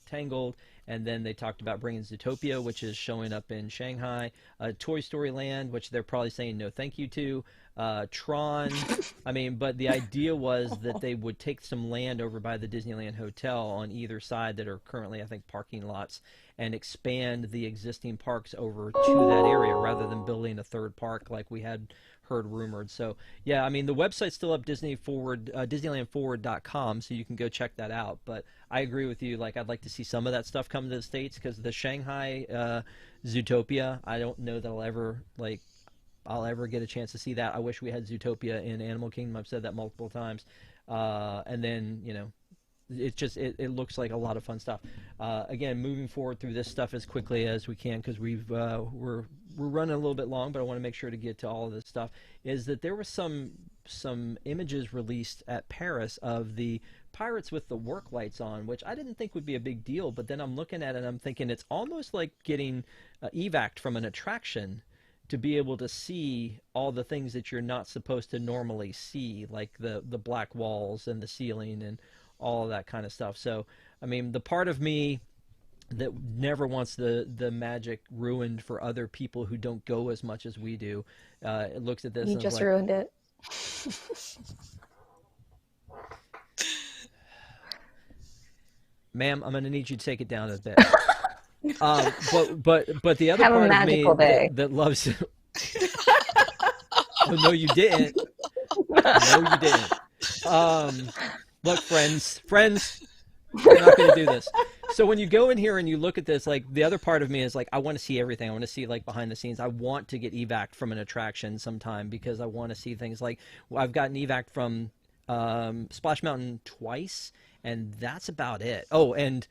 Tangled. And then they talked about bringing Zootopia, which is showing up in Shanghai, Toy Story Land, which they're probably saying no thank you to, Tron. I mean, but the idea was that they would take some land over by the Disneyland Hotel on either side that are currently, I think, parking lots, and expand the existing parks over to that area rather than building a third park like we had heard rumored. So yeah, I mean, the website's still up, Disneylandforward.com, so you can go check that out. But I agree with you, like, I'd like to see some of that stuff come to the States, because the Shanghai Zootopia, I don't know that I'll ever get a chance to see that. I wish we had Zootopia in Animal Kingdom. I've said that multiple times. And then, you know, it looks like a lot of fun stuff. Again, moving forward through this stuff as quickly as we can, because we're running a little bit long, but I want to make sure to get to all of this stuff. Is that there was some images released at Paris of the pirates with the work lights on, which I didn't think would be a big deal, but then I'm looking at it and I'm thinking it's almost like getting evac'd from an attraction to be able to see all the things that you're not supposed to normally see, like the black walls and the ceiling and all of that kind of stuff. So, I mean, the part of me that never wants the magic ruined for other people who don't go as much as we do, it looks at this You and just is like, ruined it. ma'am, I'm going to need you to take it down a bit. But the other Have a part of me magical day. that loves oh, no, you didn't. No, you didn't. Look, friends, we're not going to do this. So when you go in here and you look at this, like, the other part of me is like, I want to see everything. I want to see, like, behind the scenes. I want to get evac'd from an attraction sometime, because I want to see things like, I've gotten evac'd from Splash Mountain twice, and that's about it. Oh, and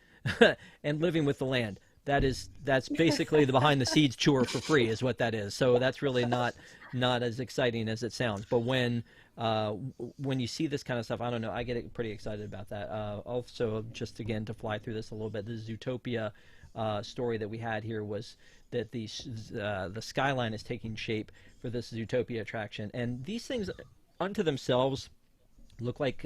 and Living with the Land. That's basically the behind the scenes tour for free is what that is. So that's really not as exciting as it sounds. But when you see this kind of stuff, I don't know, I get pretty excited about that. Also, just again to fly through this a little bit, the Zootopia story that we had here was that the skyline is taking shape for this Zootopia attraction, and these things unto themselves look like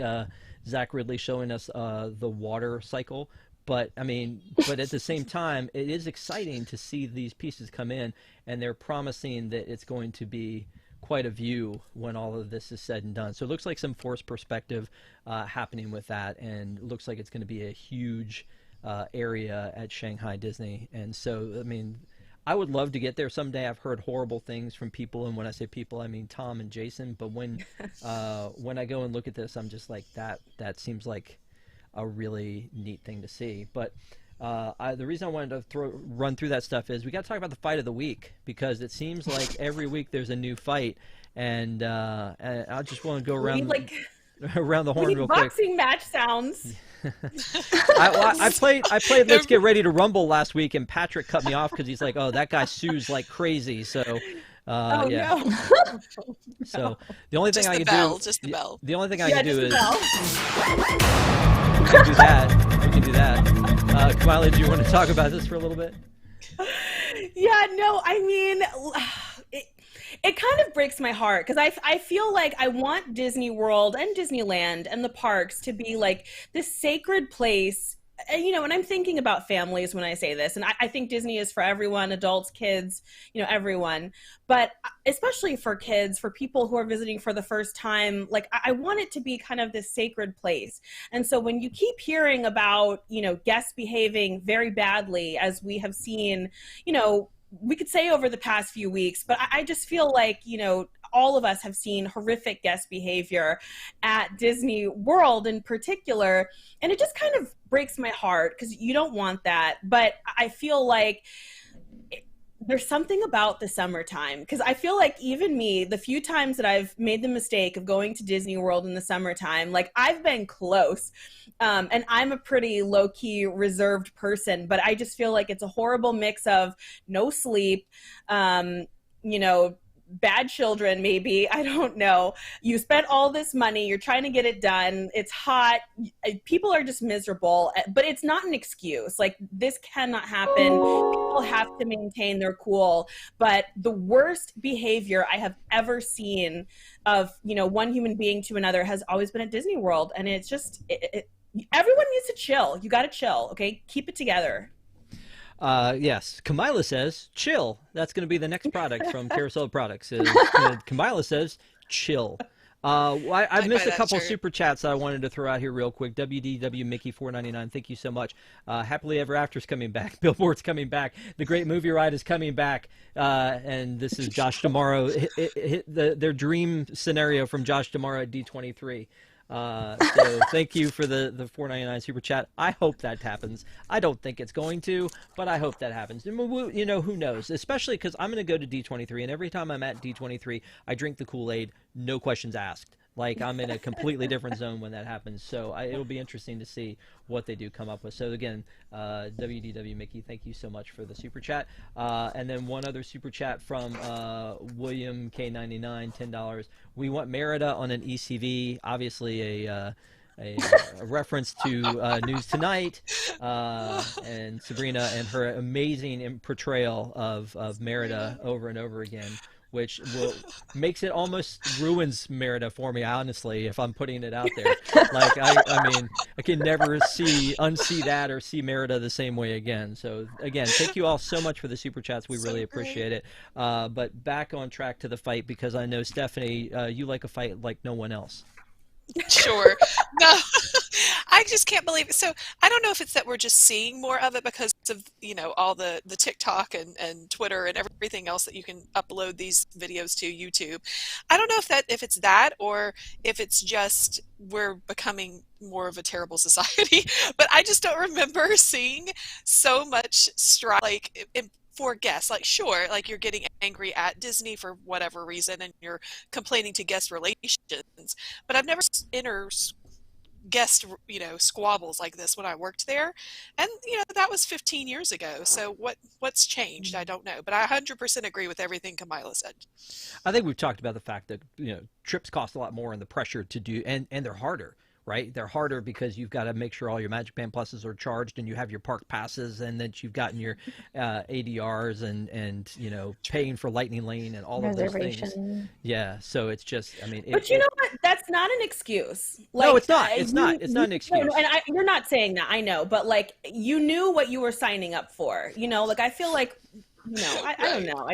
Zach Ridley showing us the water cycle. But I mean, but at the same time, it is exciting to see these pieces come in, and they're promising that it's going to be quite a view when all of this is said and done. So it looks like some forced perspective happening with that, and it looks like it's going to be a huge area at Shanghai Disney. And so, I mean, I would love to get there someday. I've heard horrible things from people, and when I say people, I mean Tom and Jason. But when I go and look at this, I'm just like, that seems like a really neat thing to see. But the reason I wanted to run through that stuff is we got to talk about the fight of the week, because it seems like every week there's a new fight, and I just want to go around around the horn real quick. Boxing match sounds. I played Let's Get Ready to Rumble last week, and Patrick cut me off because he's like, "Oh, that guy sues like crazy." So. Yeah. No. So the only thing Just I the can bell, do, just the bell. the only thing I can do is Bell. we can do that. We can do that. Kamila, do you want to talk about this for a little bit? Yeah, no, I mean, it kind of breaks my heart, because I feel like I want Disney World and Disneyland and the parks to be like this sacred place. You know, and I'm thinking about families when I say this, and I think Disney is for everyone, adults, kids, you know, everyone. But especially for kids, for people who are visiting for the first time, like, I want it to be kind of this sacred place. And so when you keep hearing about, you know, guests behaving very badly, as we have seen, you know, we could say over the past few weeks, but I just feel like, you know, all of us have seen horrific guest behavior at Disney World in particular. And it just kind of breaks my heart because you don't want that. But I feel like there's something about the summertime, because I feel like even me, the few times that I've made the mistake of going to Disney World in the summertime, like I've been close. And I'm a pretty low-key reserved person, but I just feel like it's a horrible mix of no sleep, you know, bad children, maybe, I don't know. You spent all this money, you're trying to get it done, it's hot, people are just miserable, but it's not an excuse. Like, this cannot happen. People have to maintain their cool. But the worst behavior I have ever seen of, you know, one human being to another has always been at Disney World. And it's just, everyone needs to chill. You got to chill, okay? Keep it together. Yes, Kamila says chill. That's going to be the next product from Carousel Products. Kamila says chill. I've missed a couple super chats that I wanted to throw out here real quick. WDW Mickey 499, thank you so much. Happily Ever After's coming back. Billboard's coming back. The Great Movie Ride is coming back. And this is Josh Tomorrow. Their dream scenario from Josh Tomorrow at D23. So thank you for the $4.99 super chat. I hope that happens. I don't think it's going to, but I hope that happens. And you know, who knows? Especially because I'm going to go to D23, and every time I'm at D23, I drink the Kool-Aid, no questions asked. Like, I'm in a completely different zone when that happens. So it'll be interesting to see what they do come up with. So again, WDW Mickey, thank you so much for the super chat. And then one other super chat from William K99, $10. We want Merida on an ECV. Obviously a reference to News Tonight and Sabrina and her amazing portrayal of Merida over and over again, which makes it almost ruins Merida for me, honestly, if I'm putting it out there. Like, I mean, I can never unsee that or see Merida the same way again. So, again, thank you all so much for the super chats. We really appreciate it. But back on track to the fight, because I know, Stephanie, you like a fight like no one else. Sure. No, I just can't believe it. So I don't know if it's that we're just seeing more of it because of, you know, all the TikTok and Twitter and everything else that you can upload these videos to YouTube. I don't know if it's that or if it's just we're becoming more of a terrible society, but I just don't remember seeing so much strife, like for guests. Like, sure, like you're getting angry at Disney for whatever reason and you're complaining to guest relations, but I've never guest, you know, squabbles like this when I worked there. And, you know, that was 15 years ago. So what's changed? I don't know. But I 100% agree with everything Kamila said. I think we've talked about the fact that, you know, trips cost a lot more and the pressure to do, and they're harder. Right? They're harder because you've got to make sure all your Magicband Pluses are charged and you have your park passes and that you've gotten your ADRs and you know, paying for Lightning Lane and all of those things. Yeah, so it's just, I mean. But you know what? That's not an excuse. Like, no, it's not. It's not. It's not an excuse. No, and you're not saying that, I know, but like, you knew what you were signing up for. You know, like, I feel like, you know, I don't know.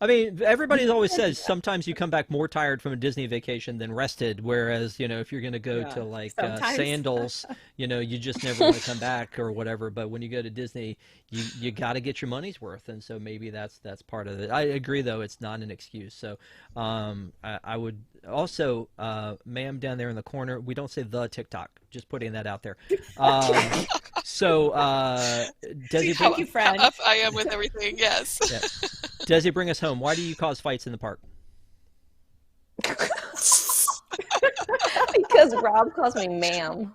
I mean, everybody always says sometimes you come back more tired from a Disney vacation than rested, whereas, you know, if you're going to go to, like, Sandals, you know, you just never want to come back or whatever. But when you go to Disney, you got to get your money's worth. And so maybe that's part of it. I agree, though, it's not an excuse. So I would also, ma'am down there in the corner, we don't say the TikTok, just putting that out there. So, Desi, thank you, friend. Up I am with everything, yes. Yeah. Desi, bring us home. Why do you cause fights in the park? Because Rob calls me ma'am.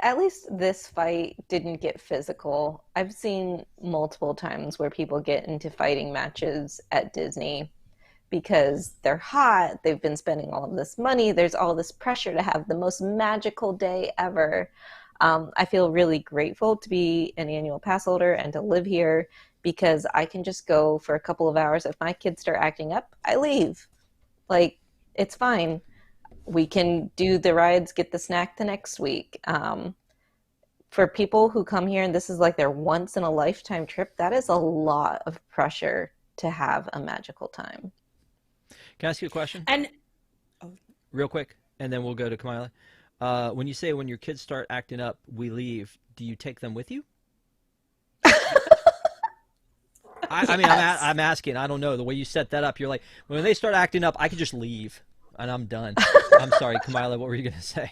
At least this fight didn't get physical. I've seen multiple times where people get into fighting matches at Disney because they're hot, they've been spending all of this money, there's all this pressure to have the most magical day ever. I feel really grateful to be an annual pass holder and to live here because I can just go for a couple of hours. If my kids start acting up, I leave. Like, it's fine. We can do the rides, get the snack the next week. For people who come here and this is like their once in a lifetime trip, that is a lot of pressure to have a magical time. Can I ask you a question? And real quick, and then we'll go to Kamila. When you say when your kids start acting up, we leave, do you take them with you? I mean, Yes. I'm asking. I don't know. The way you set that up, you're like, when they start acting up, I could just leave, and I'm done. I'm sorry, Kamila, what were you going to say?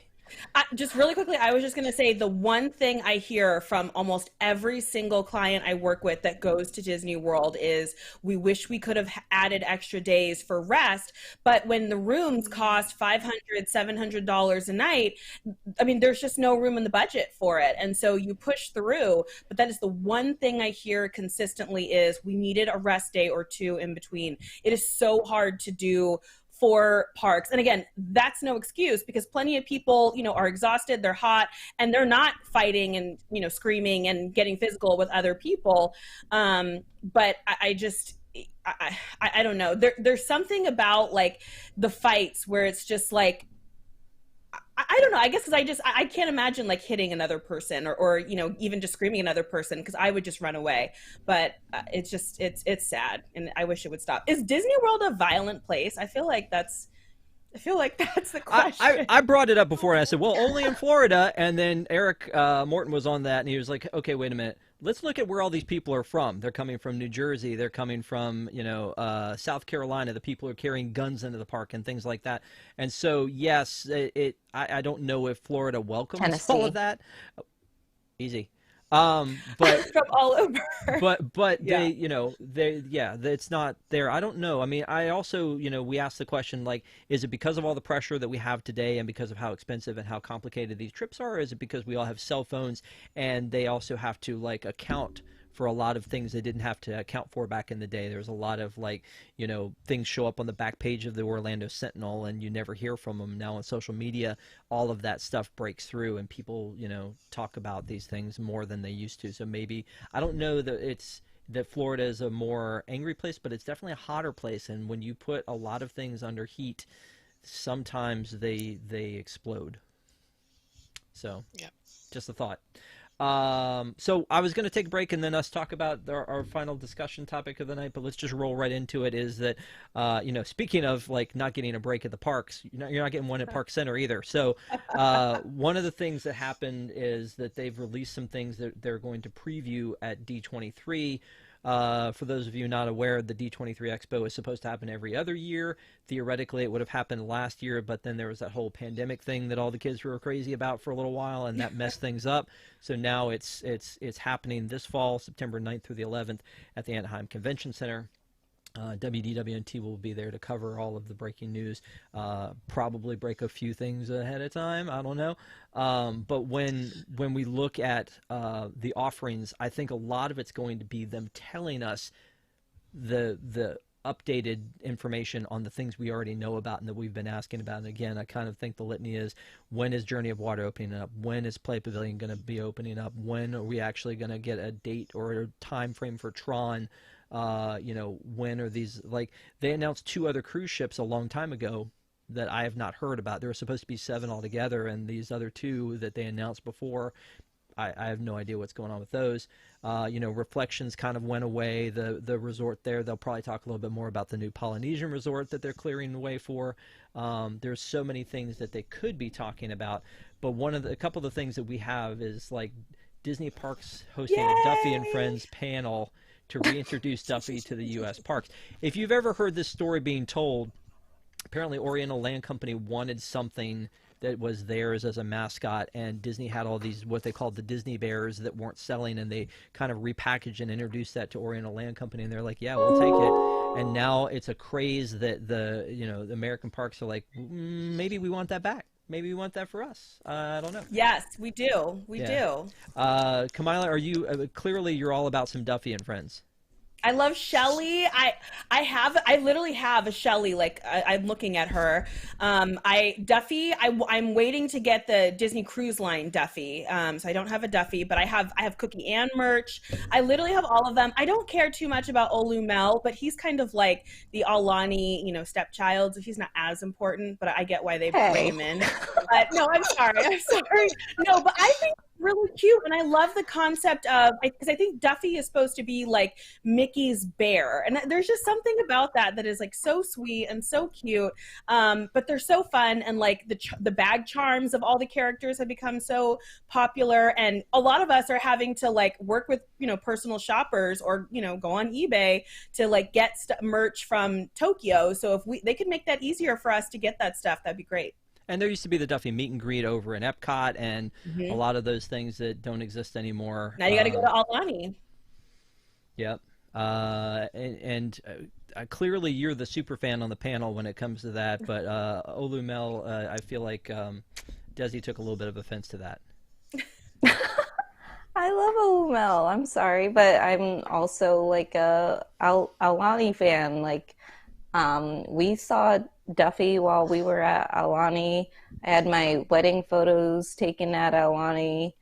Just really quickly, I was just going to say the one thing I hear from almost every single client I work with that goes to Disney World is we wish we could have added extra days for rest, but when the rooms cost $500, $700 a night, I mean, there's just no room in the budget for it. And so you push through, but that is the one thing I hear consistently is we needed a rest day or two in between. It is so hard to do for parks. And again, that's no excuse because plenty of people, are exhausted, they're hot, and they're not fighting and, screaming and getting physical with other people. But I don't know. There's something about like the fights where it's just like, I don't know. I guess because I can't imagine like hitting another person or even just screaming at another person because I would just run away. But it's sad, and I wish it would stop. Is Disney World a violent place? I feel like that's the question. I brought it up before, and I said, well, only in Florida. And then Eric Morton was on that, and he was like, okay, wait a minute. Let's look at where all these people are from. They're coming from New Jersey. They're coming from, South Carolina. The people are carrying guns into the park and things like that. And so, yes, I don't know if Florida welcomes Tennessee. all of that. Easy. But from all over. but Yeah. it's not there. I don't know. I mean, I also, we asked the question, like, is it because of all the pressure that we have today and because of how expensive and how complicated these trips are? Or is it because we all have cell phones and they also have to like account for a lot of things they didn't have to account for back in the day? There was a lot of like, things show up on the back page of the Orlando Sentinel and you never hear from them. Now on social media, all of that stuff breaks through and people, talk about these things more than they used to. So maybe, I don't know that Florida is a more angry place, but it's definitely a hotter place. And when you put a lot of things under heat, sometimes they explode. So Yep. just a thought. So I was going to take a break and then us talk about our final discussion topic of the night, but let's just roll right into it. Is that, speaking of like not getting a break at the parks, you're not getting one at ParksCenter either. So, one of the things that happened is that they've released some things that they're going to preview at D23. For those of you not aware, the D23 Expo is supposed to happen every other year. Theoretically, it would have happened last year, but then there was that whole pandemic thing that all the kids were crazy about for a little while, and that messed things up. So now it's happening this fall, September 9th through the 11th at the Anaheim Convention Center. WDWNT will be there to cover all of the breaking news, probably break a few things ahead of time. I don't know. But when we look at the offerings, I think a lot of it's going to be them telling us the updated information on the things we already know about and that we've been asking about. And again, I kind of think the litany is, when is Journey of Water opening up? When is Play Pavilion going to be opening up? When are we actually going to get a date or a time frame for Tron? When are these, like, they announced 2 other cruise ships a long time ago that I have not heard about. There were supposed to be 7 altogether, and these other 2 that they announced before, I have no idea what's going on with those. Reflections kind of went away. The resort there, they'll probably talk a little bit more about the new Polynesian resort that they're clearing the way for. There's so many things that they could be talking about, but a couple of the things that we have is like Disney Parks hosting a Duffy and Friends panel to reintroduce Duffy to the U.S. parks. If you've ever heard this story being told, apparently Oriental Land Company wanted something that was theirs as a mascot, and Disney had all these, what they called the Disney Bears, that weren't selling, and they kind of repackaged and introduced that to Oriental Land Company, and they're like, yeah, we'll take it. And now it's a craze that the American parks are like, maybe we want that back. Maybe we want that for us. I don't know. Yes, we do. We do. Kamila, are you clearly you're all about some Duffy and Friends? I love Shelly. I literally have a Shelly. Like I'm looking at her. Duffy. I'm waiting to get the Disney Cruise Line Duffy. So I don't have a Duffy, but I have Cookie Ann merch. I literally have all of them. I don't care too much about Olu Mel, but he's kind of like the Aulani, stepchild. So he's not as important, but I get why they bring him in. But no, I'm sorry. I'm sorry. No, but I think it's really cute, and I love the concept of, because I think Duffy is supposed to be like Mickey's bear, and there's just something about that is like so sweet and so cute. But they're so fun, and like the bag charms of all the characters have become so popular, and a lot of us are having to like work with personal shoppers or go on eBay to like get merch from Tokyo. So if they could make that easier for us to get that stuff, that'd be great. And there used to be the Duffy meet and greet over in Epcot, and a lot of those things that don't exist anymore. Now you got to go to Alani. Yep. Clearly you're the super fan on the panel when it comes to that, but Olumel, I feel like Desi took a little bit of offense to that. I love Olumel. I'm sorry, but I'm also like a Alani fan. Like, we saw Duffy while we were at Alani. I had my wedding photos taken at Alani.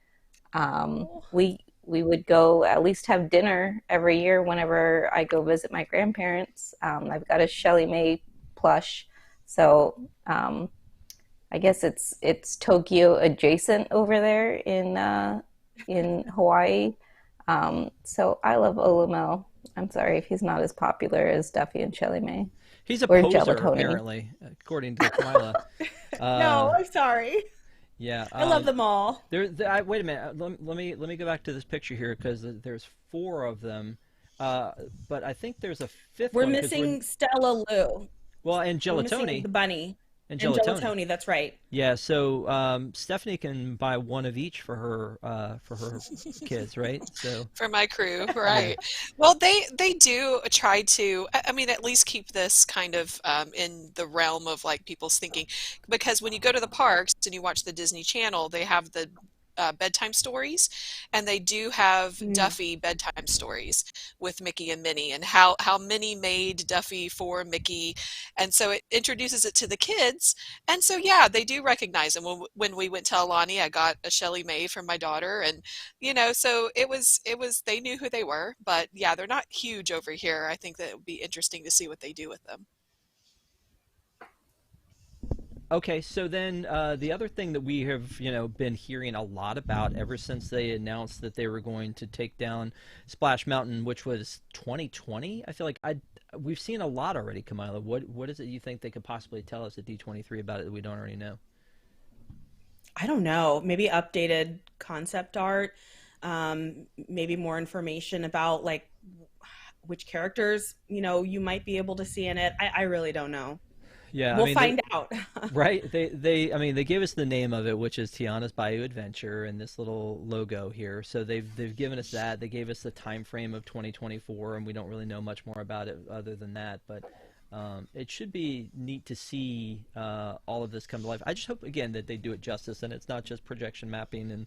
We would go at least have dinner every year whenever I go visit my grandparents. I've got a Shelley Mae plush, so I guess it's Tokyo adjacent over there in Hawaii. So I love Olumel. I'm sorry if he's not as popular as Duffy and Shelley Mae. He's a Or poser, Gelatoni. apparently, according to Kamila. No, I'm sorry. Yeah, I love them all. Wait a minute. Let me go back to this picture here because there's 4 of them, but I think there's a 5th We're one. missing Stella Lou. Well, and We're missing Gelatoni. the bunny. And Gelatoni, that's right. Yeah, so Stephanie can buy one of each for her kids, right? So for my crew, right? Well, they do try to, I mean, at least keep this kind of in the realm of like people's thinking, because when you go to the parks and you watch the Disney Channel, they have the bedtime stories, and they do have Duffy bedtime stories with Mickey and Minnie, and how Minnie made Duffy for Mickey, and so it introduces it to the kids, and so yeah, they do recognize him. When we went to Alani, I got a Shelley Mae from my daughter, and so it was they knew who they were, but yeah, they're not huge over here. I think that it would be interesting to see what they do with them. Okay, so then the other thing that we have, been hearing a lot about ever since they announced that they were going to take down Splash Mountain, which was 2020. I feel like we've seen a lot already, Kamila. What is it you think they could possibly tell us at D23 about it that we don't already know? I don't know. Maybe updated concept art, maybe more information about like which characters, you might be able to see in it. I really don't know. Yeah, we'll find out. Right? They gave us the name of it, which is Tiana's Bayou Adventure, and this little logo here. So they've given us that. They gave us the time frame of 2024, and we don't really know much more about it other than that. But it should be neat to see all of this come to life. I just hope again that they do it justice, and it's not just projection mapping, and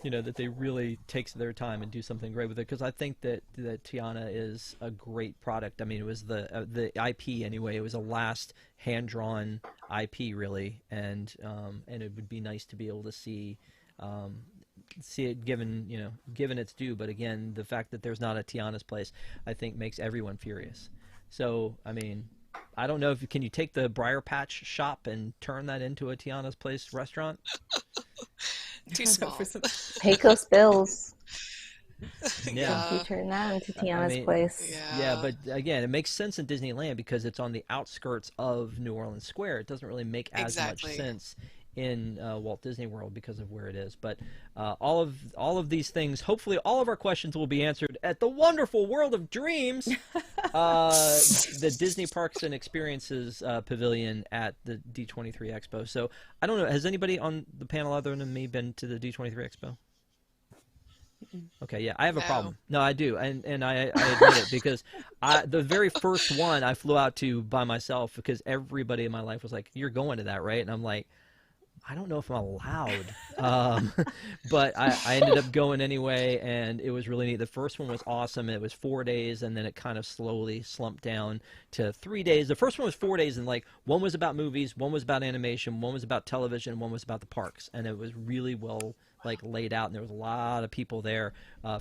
that they really take their time and do something great with it. Because I think that Tiana is a great product. I mean, it was the IP anyway. It was a last hand-drawn IP really, and it would be nice to be able to see it given its due. But again, the fact that there's not a Tiana's Place, I think, makes everyone furious. So I mean, I don't know can you take the Briar Patch shop and turn that into a Tiana's Place restaurant? Too small. Pecos Bills. Yeah. You turn that into Tiana's Place. Yeah, but again, it makes sense in Disneyland because it's on the outskirts of New Orleans Square. It doesn't really make as much sense in Walt Disney World because of where it is. But all of these things, hopefully all of our questions will be answered at the wonderful World of Dreams, the Disney Parks and Experiences Pavilion at the D23 Expo. So I don't know, has anybody on the panel other than me been to the D23 Expo? Okay, yeah, I have a problem. No, I do, and I admit it because the very first one I flew out to by myself because everybody in my life was like, "You're going to that, right?" And I'm like, I don't know if I'm allowed, but I ended up going anyway, and it was really neat. The first one was awesome. It was 4 days, and then it kind of slowly slumped down to 3 days. The first one was 4 days, and like one was about movies, one was about animation, one was about television, one was about the parks, and it was really well laid out, and there was a lot of people there,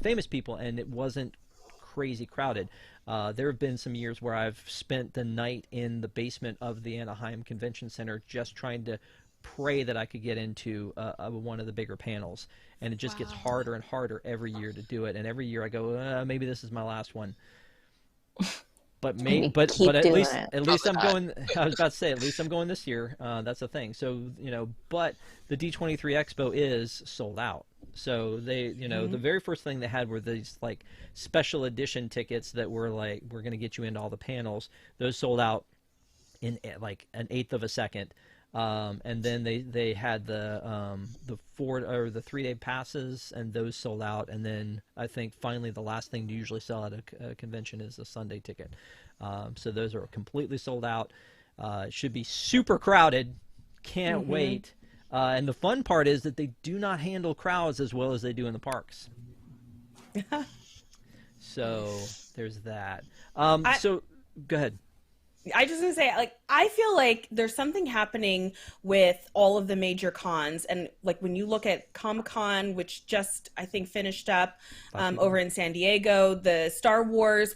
famous people, and it wasn't crazy crowded. There have been some years where I've spent the night in the basement of the Anaheim Convention Center just trying to pray that I could get into one of the bigger panels, and it just gets harder and harder every year to do it. And every year I go, maybe this is my last one. But at least I'm going. I was about to say, at least I'm going this year. That's the thing. So but the D23 Expo is sold out. So they, the very first thing they had were these like special edition tickets that were like, we're going to get you into all the panels. Those sold out in like an eighth of a second. And then they had the 3-day passes, and those sold out. And then I think finally the last thing to usually sell at a convention is a Sunday ticket. So those are completely sold out. It should be super crowded. Can't wait. And the fun part is that they do not handle crowds as well as they do in the parks. So there's that. So go ahead. I just want to say, like, I feel like there's something happening with all of the major cons. And like when you look at Comic-Con, which just, I think, finished up over in San Diego, the Star Wars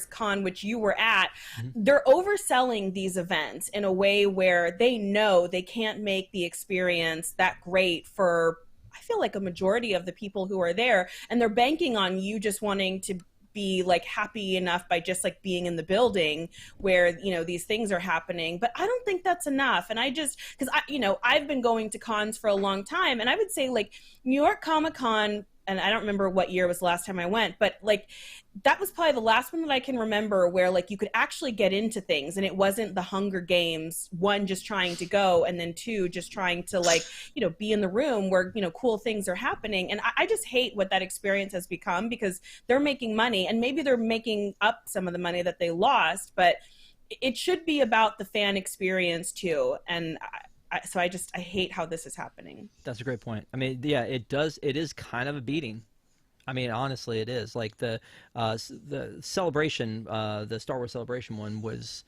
Con, which you were at, they're overselling these events in a way where they know they can't make the experience that great for, I feel like, a majority of the people who are there. And they're banking on you just wanting to be like happy enough by just like being in the building where these things are happening. But I don't think that's enough. And I just, because I've been going to cons for a long time, and I would say like New York Comic-Con, and I don't remember what year was the last time I went, but like that was probably the last one that I can remember where like you could actually get into things, and it wasn't the Hunger Games, one, just trying to go, and then two, just trying to like be in the room where cool things are happening. And I just hate what that experience has become, because they're making money, and maybe they're making up some of the money that they lost, but it should be about the fan experience too. And so I hate how this is happening. That's a great point. I mean, yeah, it is kind of a beating. I mean, honestly, it is. Like the celebration, the Star Wars Celebration one was.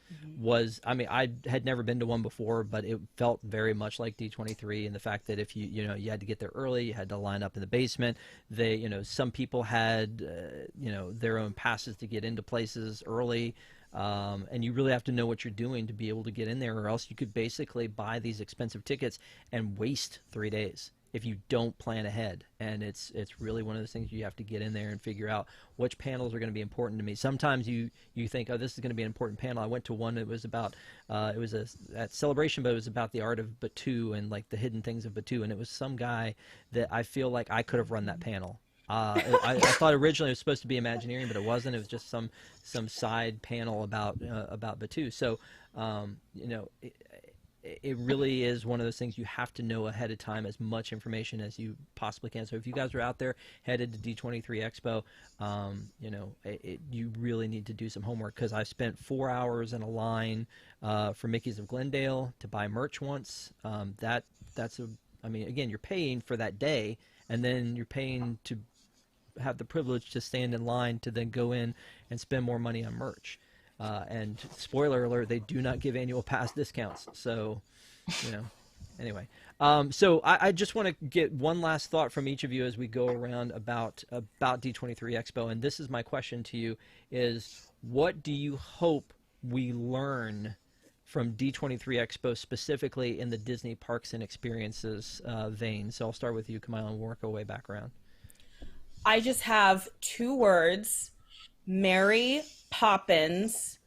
I mean, I had never been to one before, but it felt very much like D23, and the fact that if you had to get there early, you had to line up in the basement. They, some people had, their own passes to get into places early. And you really have to know what you're doing to be able to get in there, or else you could basically buy these expensive tickets and waste 3 days if you don't plan ahead. And it's really one of those things you have to get in there and figure out which panels are going to be important to me. Sometimes you think, oh, this is going to be an important panel. I went to one that was about at Celebration, but it was about the art of Batuu and like the hidden things of Batuu, and it was some guy that I feel like I could have run that panel. I thought originally it was supposed to be Imagineering, but it wasn't. It was just some side panel about Batuu. So, it really is one of those things you have to know ahead of time as much information as you possibly can. So if you guys are out there headed to D23 Expo, you really need to do some homework, because I spent 4 hours in a line for Mickey's of Glendale to buy merch once. Again, you're paying for that day, and then you're paying to have the privilege to stand in line to then go in and spend more money on merch. And spoiler alert, they do not give annual pass discounts. So, anyway. So I just want to get one last thought from each of you as we go around about D23 Expo. And this is my question to you, is what do you hope we learn from D23 Expo, specifically in the Disney Parks and Experiences vein? So I'll start with you, Kamila, and work our way back around. I just have 2 words: Mary Poppins.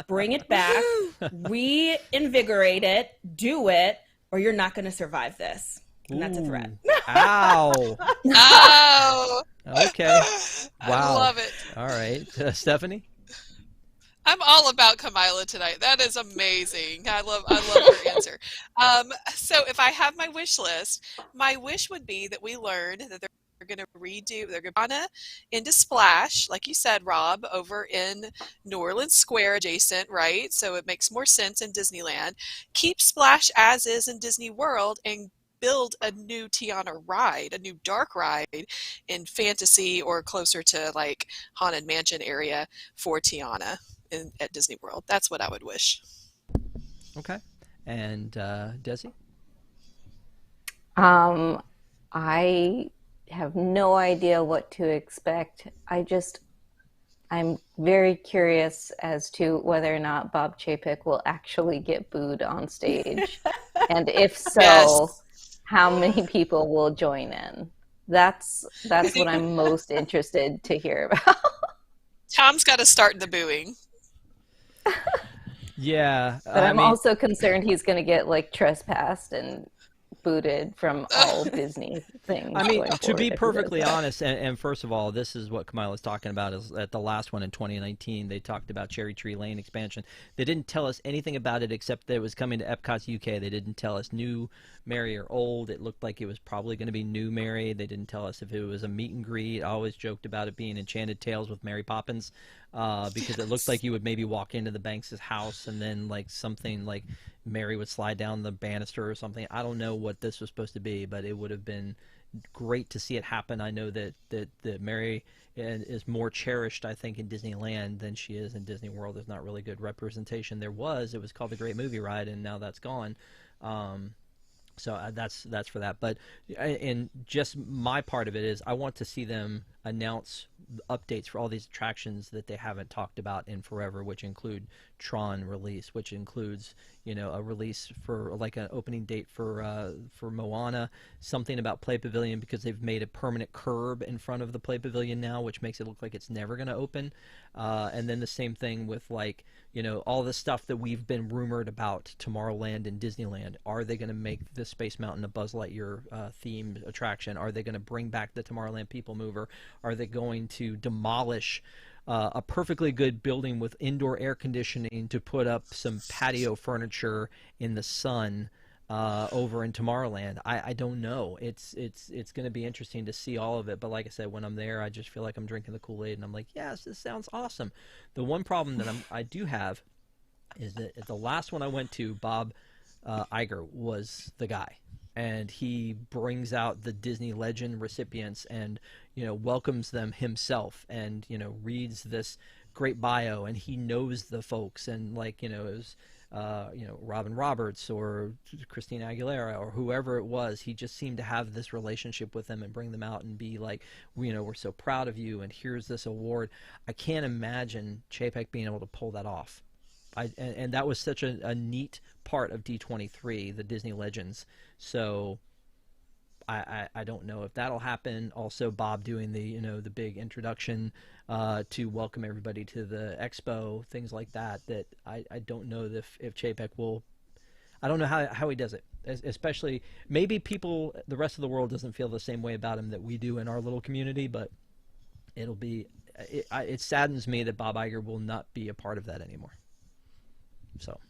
Bring it back, reinvigorate it, do it, or you're not going to survive this. And that's a threat. Ow. Oh. Okay. Wow. I love it. All right. Stephanie? I'm all about Kamila tonight. That is amazing. I love her answer. So if I have my wish list, my wish would be that we learn that they're going to redo, they're going to into Splash, like you said, Rob, over in New Orleans Square adjacent, right? So it makes more sense in Disneyland. Keep Splash as is in Disney World, and build a new Tiana ride, a new dark ride in Fantasy or closer to like Haunted Mansion area for Tiana at Disney World. That's what I would wish. Okay. And Desi? I have no idea what to expect. I'm very curious as to whether or not Bob Chapek will actually get booed on stage. And if so, Yes. how many people will join in? That's what I'm most interested to hear about. Tom's got to start the booing. Yeah, But I I'm mean, also concerned he's going to get like trespassed and booted from all Disney things. I mean, going to be forward if he does perfectly that. honest, and first of all, this is what Kamila's talking about. Is at the last one in 2019, they talked about Cherry Tree Lane expansion. They didn't tell us anything about it except that it was coming to Epcot's UK. They didn't tell us new Mary or old. It looked like it was probably going to be new Mary. They didn't tell us if it was a meet and greet. I always joked about it being Enchanted Tales with Mary Poppins, because it looked like you would maybe walk into the Banks' house and then like something like Mary would slide down the banister or something. I don't know what this was supposed to be, but it would have been great to see it happen. I know that Mary is more cherished, I think, in Disneyland than she is in Disney World. There's not really good representation. It was called the Great Movie Ride, and now that's gone. So that's for that. But and just my part of it is I want to see them announce updates for all these attractions that they haven't talked about in forever, which include Tron release, which includes a release for like an opening date for Moana, something about Play Pavilion because they've made a permanent curb in front of the Play Pavilion now, which makes it look like it's never going to open. And then the same thing with like all the stuff that we've been rumored about Tomorrowland and Disneyland. Are they going to make the Space Mountain a Buzz Lightyear themed attraction? Are they going to bring back the Tomorrowland People Mover? Are they going to demolish a perfectly good building with indoor air conditioning to put up some patio furniture in the sun over in Tomorrowland? I don't know. It's going to be interesting to see all of it. But like I said, when I'm there, I just feel like I'm drinking the Kool-Aid, and I'm like, yes, this sounds awesome. The one problem that I do have is that at the last one I went to, Bob Iger was the guy. And he brings out the Disney Legend recipients and, welcomes them himself and, reads this great bio, and he knows the folks. And like, it was, Robin Roberts or Christina Aguilera or whoever it was, he just seemed to have this relationship with them and bring them out and be like, we're so proud of you and here's this award. I can't imagine Chapek being able to pull that off. And that was such a neat part of D23, the Disney Legends. So I don't know if that'll happen. Also, Bob doing the the big introduction to welcome everybody to the Expo, things like that. That I don't know if Chapek will. I don't know how he does it. Especially maybe the rest of the world doesn't feel the same way about him that we do in our little community. But it'll be. It saddens me that Bob Iger will not be a part of that anymore. So,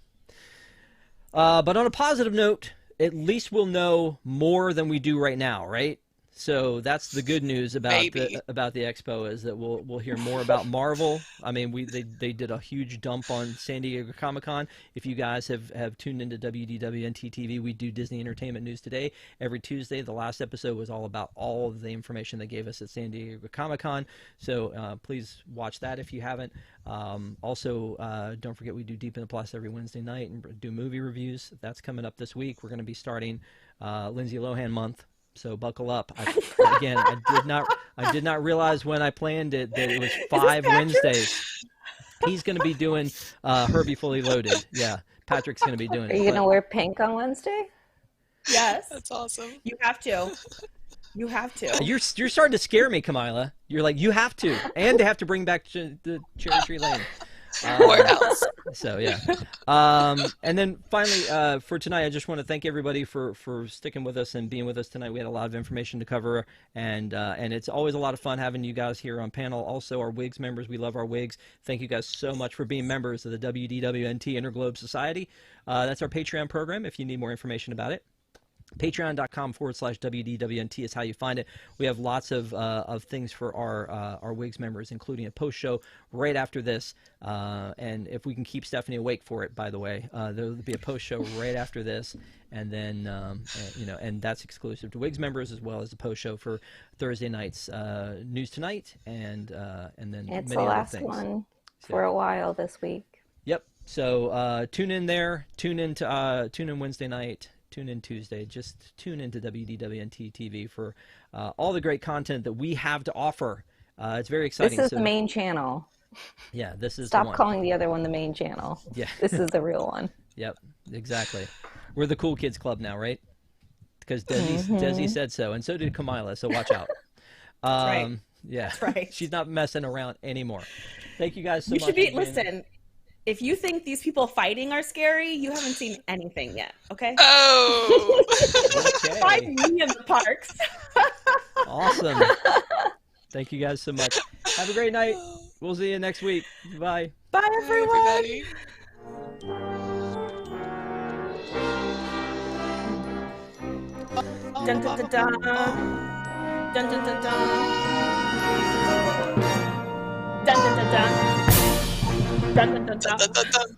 but on a positive note, at least we'll know more than we do right now, right? So that's the good news about the Expo, is that we'll hear more about Marvel. I mean, they did a huge dump on San Diego Comic-Con. If you guys have tuned into WDWNT TV, we do Disney Entertainment News Today every Tuesday. The last episode was all about all of the information they gave us at San Diego Comic-Con. So please watch that if you haven't. Also, don't forget we do Deep in the Plus every Wednesday night and do movie reviews. That's coming up this week. We're going to be starting Lindsay Lohan month. So buckle up. I did not realize when I planned it that it was 5 Wednesdays. He's going to be doing Herbie Fully Loaded. Yeah, Patrick's going to be doing it. Are you going to wear pink on Wednesday? Yes. That's awesome. You have to. You have to. You're starting to scare me, Kamila. You're like, you have to. And they have to bring back the Cherry Tree Lane. Or else. So yeah, and then finally for tonight, I just want to thank everybody for sticking with us and being with us tonight. We had a lot of information to cover, and it's always a lot of fun having you guys here on panel. Also, our WIGS members, we love our WIGS. Thank you guys so much for being members of the WDWNT Interglobe Society. That's our Patreon program. If you need more information about it, patreon.com/WDWNT is how you find it. We have lots of things for our WIGS members, including a post show right after this. And if we can keep Stephanie awake for it, by the way, there'll be a post show right after this. And then, and that's exclusive to WIGS members, as well as the post show for Thursday night's News Tonight. And then It's many the other last things. one for a while this week. Yep. So tune in there. Tune in Wednesday night. Tune in Tuesday. Just tune into WDWNT TV for all the great content that we have to offer. It's very exciting. This is the main channel. Yeah, this is the Stop one. calling the other one the main channel. Yeah. This is the real one. Yep, exactly. We're the cool kids club now, right? Because Desi said so, and so did Kamila, so watch out. right. Yeah, That's right. She's not messing around anymore. Thank you guys so You much. should be, for being- listen, if you think these people fighting are scary, you haven't seen anything yet, okay? Oh. Okay. Find me in the parks. Awesome. Thank you guys so much. Have a great night. We'll see you next week. Bye. Bye, Bye, everyone. everybody. Dun, dun, dun, dun. Dun, dun, dun, dun. Dun, dun, dun, dun. Dun, dun, dun, dun. Dun, dun, dun.